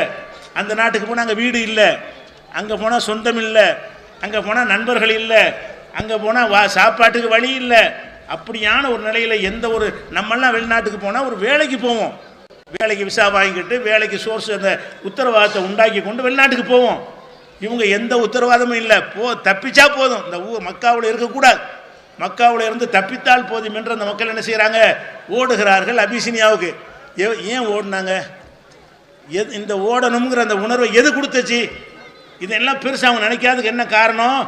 அந்த நாட்டுக்கு போனால் அங்கே வீடு இல்லை, அங்கே போனால் சொந்தம் இல்லை, அங்கே போனால் நண்பர்கள் இல்லை, அங்கே போனால் சாப்பாட்டுக்கு வழி இல்லை. அப்படியான ஒரு நிலையில் எந்த ஒரு நம்மெல்லாம் வெளிநாட்டுக்கு போனால் ஒரு வேலைக்கு போவோம், வேலைக்கு விசா வாங்கிக்கிட்டு வேலைக்கு சோர்ஸ் அந்த உத்தரவாதத்தை உண்டாக்கி கொண்டு வெளிநாட்டுக்கு போவோம். இவங்க எந்த உத்தரவாதமும் இல்லை, தப்பிச்சா போதும், இந்த மக்காவில் இருக்கக்கூடாது, மக்காவில் இருந்து தப்பித்தால் போதும் என்று அந்த மக்கள் என்ன செய்கிறாங்க? ஓடுகிறார்கள் அபிசினியாவுக்கு. ஏன் ஓடினாங்க? இந்த ஓடணுங்கிற அந்த உணர்வை எது கொடுத்துச்சு? இதெல்லாம் பெருசாக அவங்க நினைக்காததுக்கு என்ன காரணம்?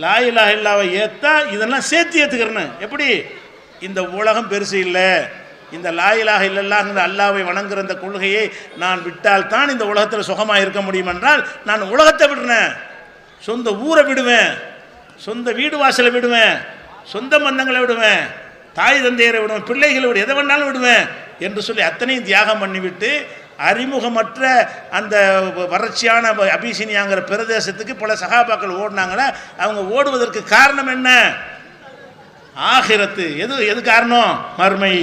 லா இலாஹ இல்லல்லாஹ்வை ஏற்றா இதெல்லாம் சேர்த்து ஏற்றுக்கிறேன்னு. எப்படி? இந்த உலகம் பெருசு இல்லை, இந்த லா இலாஹ இல்லல்லாஹ்ங்கிற அல்லாஹ்வை வணங்குற இந்த கொள்கையை நான் விட்டால் தான் இந்த உலகத்தில் சுகமாக இருக்க முடியும் என்றால் நான் உலகத்தை விடுறேன், சொந்த ஊரை விடுவேன், சொந்த வீடு வாசலை விடுவேன், சொந்த பந்தங்களை விடுவேன், தாய் தந்தையரை விடுவேன், பிள்ளைகளை விடு, எதை வேணாலும் விடுவேன் என்று சொல்லி அத்தனையும் தியாகம் பண்ணிவிட்டு அறிமுகமற்ற அந்த வறட்சியான அபிசினியாங்கிற பிரதேசத்துக்கு பல சஹாபாக்கள் ஓடினாங்களே. அவங்க ஓடுவதற்கு காரணம் என்ன? ஆகிரத்து. எது காரணம்? மறுமை.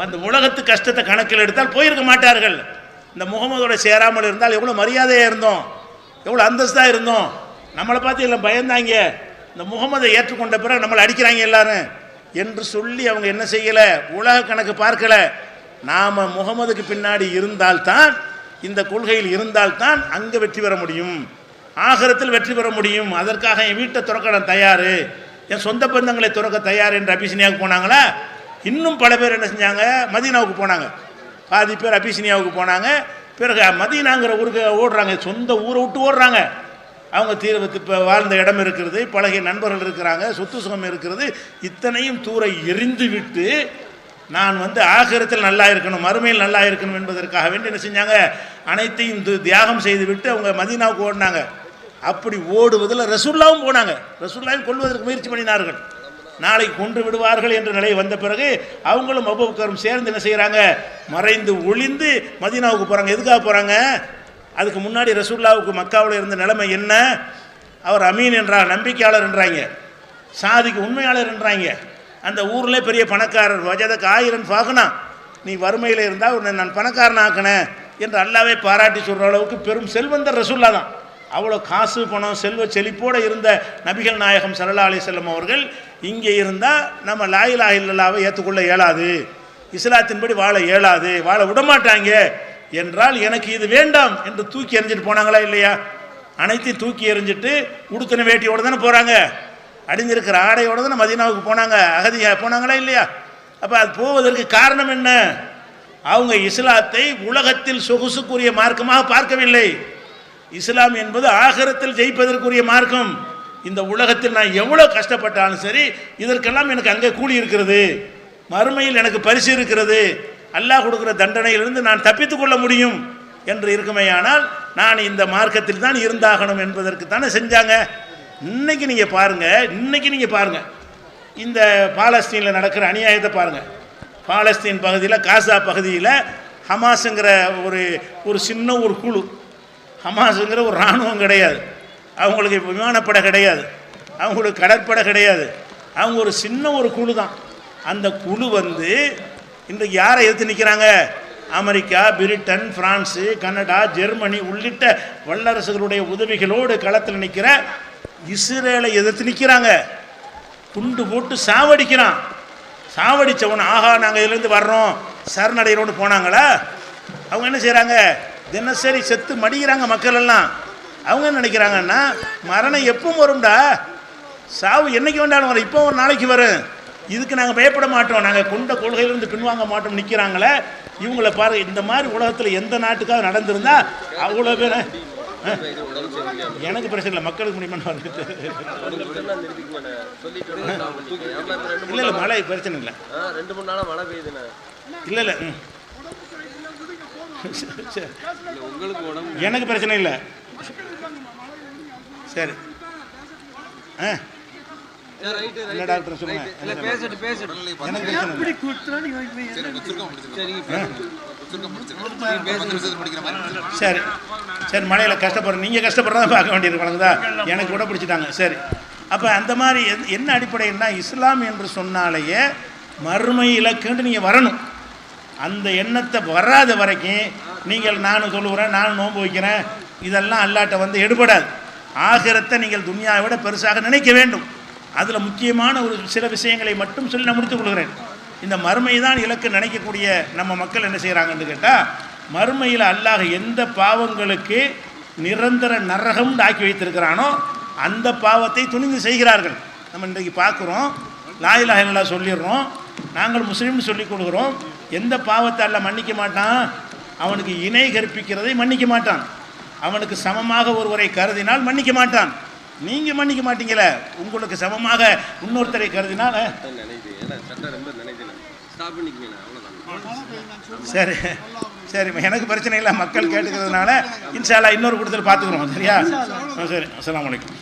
அந்த உலகத்து கஷ்டத்தை கணக்கில் எடுத்தால் போயிருக்க மாட்டார்கள். இந்த முகமதோட சேராமல் இருந்தால் எவ்வளோ மரியாதையாக இருந்தோம், எவ்வளோ அந்தஸ்தாக இருந்தோம். நம்மளை பார்த்து எல்லாம் பயந்தாங்க, இந்த முகமதை ஏற்றுக்கொண்ட பிறகு நம்மளை அடிக்கிறாங்க எல்லாரும் என்று சொல்லி அவங்க என்ன செய்யலை? உலக கணக்கு பார்க்கலை. நாம் முகமதுக்கு பின்னாடி இருந்தால்தான், இந்த கொள்கையில் இருந்தால்தான் அங்கே வெற்றி பெற முடியும், ஆகிரத்தில் வெற்றி பெற முடியும். அதற்காக என் வீட்டை துறக்க நான் தயார், என் சொந்த பந்தங்களை துறக்க தயார் என்று அபிசினியாவுக்கு போனாங்களா? இன்னும் பல பேர் என்ன செஞ்சாங்க? மதீனாவுக்கு போனாங்க. பாதி பேர் அபிசினியாவுக்கு போனாங்க. பிறகு மதீனாங்கிற ஊருக்கு ஓடுறாங்க, சொந்த ஊரை விட்டு ஓடுறாங்க. அவங்க இப்போ வாழ்ந்த இடம் இருக்கிறது, பழகிய நண்பர்கள் இருக்கிறாங்க, சொத்து சுகம் இருக்கிறது, இத்தனையும் தூர எரிந்து விட்டு நான் ஆகிரத்தில் நல்லா இருக்கணும், மறுமையில் நல்லா இருக்கணும் என்பதற்காக வேண்டி என்ன செஞ்சாங்க? அனைத்தையும் தியாகம் செய்து விட்டு அவங்க மதீனாவுக்கு ஓடினாங்க. அப்படி ஓடுவதில் ரசூலுல்லாவும் போனாங்க, ரசூலுல்லாவையும் கொல்வதற்கு முயற்சி பண்ணினார்கள். நாளைக்கு கொன்று விடுவார்கள் என்ற நிலை வந்த பிறகு அவங்களும் அபூபக்கரும் சேர்ந்து என்ன செய்கிறாங்க? மறைந்து ஒளிந்து மதீனாவுக்கு போகிறாங்க. எதுக்காக போகிறாங்க? அதுக்கு முன்னாடி ரசூலுல்லாவுக்கு மக்காவில் இருந்த நிலைமை என்ன? அவர் அமீன் என்றார், நம்பிக்கையாளர் என்றாங்க, சாதிக்கு உண்மையாளர் என்றாங்க. அந்த ஊரில் பெரிய பணக்காரர், வஜதக்கு 1000 ஃபாகுனா, நீ வறுமையில் இருந்தால் உன்னை நான் பணக்காரன் ஆக்கினேன் என்று அல்லாவே பாராட்டி சொல்கிற அளவுக்கு பெரும் செல்வந்தர் ரசூலுல்லாஹ் தான். அவ்வளோ காசு பணம் செல்வ செழிப்போடு இருந்த நபிகள் நாயகம் ஸல்லல்லாஹு அலைஹி வஸல்லம் அவர்கள் இங்கே இருந்தால் நம்ம லா இலாஹ இல்லல்லாஹ்வை ஏற்றுக்கொள்ள இயலாது, இஸ்லாத்தின்படி வாழ இயலாது, வாழ விடமாட்டாங்க என்றால் எனக்கு இது வேண்டாம் என்று தூக்கி எறிஞ்சிட்டு போனாங்களா இல்லையா? அனைத்தையும் தூக்கி எறிஞ்சிட்டு உடுத்தின வேட்டியோடு தானே போகிறாங்க, அடிஞ்சிருக்கிற ஆடையோடு தானே மதீனாவுக்கு போனாங்க, அகதியாக போனாங்களா இல்லையா? அப்போ அது போவதற்கு காரணம் என்ன? அவங்க இஸ்லாத்தை உலகத்தில் சொகுசுக்குரிய மார்க்கமாக பார்க்கவில்லை. இஸ்லாம் என்பது ஆகிரத்தில் ஜெயிப்பதற்குரிய மார்க்கம். இந்த உலகத்தில் நான் எவ்வளோ கஷ்டப்பட்டாலும் சரி, இதற்கெல்லாம் எனக்கு அங்கே கூலி இருக்கிறது, மறுமையில் எனக்கு பரிசு இருக்கிறது, அல்லாஹ் கொடுக்குற தண்டனையிலிருந்து நான் தப்பித்துக் கொள்ள முடியும் என்று இருக்குமேயானால் நான் இந்த மார்க்கத்தில் தான் இருந்தாகணும் என்பதற்கு தானே செஞ்சாங்க. இன்னைக்கு நீங்கள் பாருங்கள், இந்த பாலஸ்தீனில் நடக்கிற அநியாயத்தை பாருங்கள். பாலஸ்தீன் பகுதியில், காசா பகுதியில் ஹமாஸுங்கிற ஒரு சின்ன ஒரு குழு, ஹமாஸுங்கிற ஒரு இராணுவம் கிடையாது, அவங்களுக்கு விமானப்படை கிடையாது, அவங்களுக்கு கடற்படை கிடையாது, அவங்க ஒரு சின்ன ஒரு குழு தான். அந்த குழு இன்றைக்கு யாரை எதிர்த்து நிற்கிறாங்க? America, Britain, France, Canada, Germany உள்ளிட்ட வல்லரசுகளுடைய உதவிகளோடு களத்தில் நிற்கிற இஸ்ரேலை எதிர்த்து நிற்கிறாங்க. குண்டு போட்டு சாவடிக்கிறான். சாவடித்தவன் ஆஹா நாங்கள் இதுலேருந்து வர்றோம் சரணடைகிறோன்னு போனாங்களா? அவங்க என்ன செய்கிறாங்க? தினசரி செத்து மடிக்கிறாங்க மக்கள் எல்லாம். அவங்க என்ன நினைக்கிறாங்கன்னா, மரணம் எப்போ வரும்டா, சாவு என்னைக்கு வேண்டாலும் வரும், இப்போ ஒரு நாளைக்கு வரும், இதுக்கு நாங்கள் பயப்பட மாட்டோம், நாங்கள் கொண்ட கொள்கையிலிருந்து பின்வாங்க மாட்டோம் நிற்கிறாங்களே. இவங்களை பாரு, இந்த மாதிரி உலகத்தில் எந்த நாட்டுக்காக நடந்திருந்தா அவ்வளோ பேர் எனக்கு பிரச்சனை இல்லை, மக்களுக்கு முடியுமா வந்துட்டு இல்லை மழை பிரச்சனை இல்லை, 2-3 நாளாக மழை பெய்யுதுண்ணே. இல்லை சரி, எனக்கு பிரச்சனை இல்லை. சரி இல்லை டாக்டர் சொல்லுங்க. எனக்கு சரி சரி மழையில் கஷ்டப்படுற நீங்கள் கஷ்டப்படுறதான் பார்க்க வேண்டியது வழங்குதா? எனக்கு கூட பிடிச்சிட்டாங்க. சரி, அப்போ அந்த மாதிரி என்ன அடிப்படைன்னா இஸ்லாம் என்று சொன்னாலேயே மறுமை இலக்குன்ட்டு நீங்கள் வரணும். அந்த எண்ணத்தை வராத வரைக்கும் நீங்கள் நானும் சொல்லுகிறேன், நானும் நோன்பு வைக்கிறேன், இதெல்லாம் அல்லாட்ட வந்து எடுபடாது. ஆகிரத்தை நீங்கள் துனியாவை விட பெருசாக நினைக்க வேண்டும். அதில் முக்கியமான ஒரு சில விஷயங்களை மட்டும் சொல்லி நான் முடித்துக் கொள்கிறேன். இந்த மறுமை தான் இலக்கு நினைக்கக்கூடிய நம்ம மக்கள் என்ன செய்கிறாங்கன்னு கேட்டால், மறுமையில் அல்லாஹ் எந்த பாவங்களுக்கு நிரந்தர நரகம் ஆக்கி வைத்திருக்கிறானோ அந்த பாவத்தை துணிந்து செய்கிறார்கள். நம்ம இன்றைக்கு பார்க்குறோம், லா இலாஹ இல்லல்லாஹ் சொல்லிடுறோம், நாங்கள் முஸ்லீம்னு சொல்லிக் கொடுக்குறோம். எந்த பாவத்தை அல்லாஹ் மன்னிக்க மாட்டான்? அவனுக்கு இணை கற்பிக்கிறதை மன்னிக்க மாட்டான். அவனுக்கு சமமாக ஒருவரை கருதினால் மன்னிக்க மாட்டான். நீங்கள் மன்னிக்க மாட்டீங்களே, உங்களுக்கு சமமாக இன்னொருத்தரை கருதினால். சரி சரி, எனக்கு பிரச்சனை இல்லை, மக்கள் கேட்டுக்கிறதுனால இன்ஷா அல்லாஹ் இன்னொரு கூட்டத்தில் பார்த்துக்குறோம். சரியா? சரி, அஸ்ஸலாமு அலைக்கும்.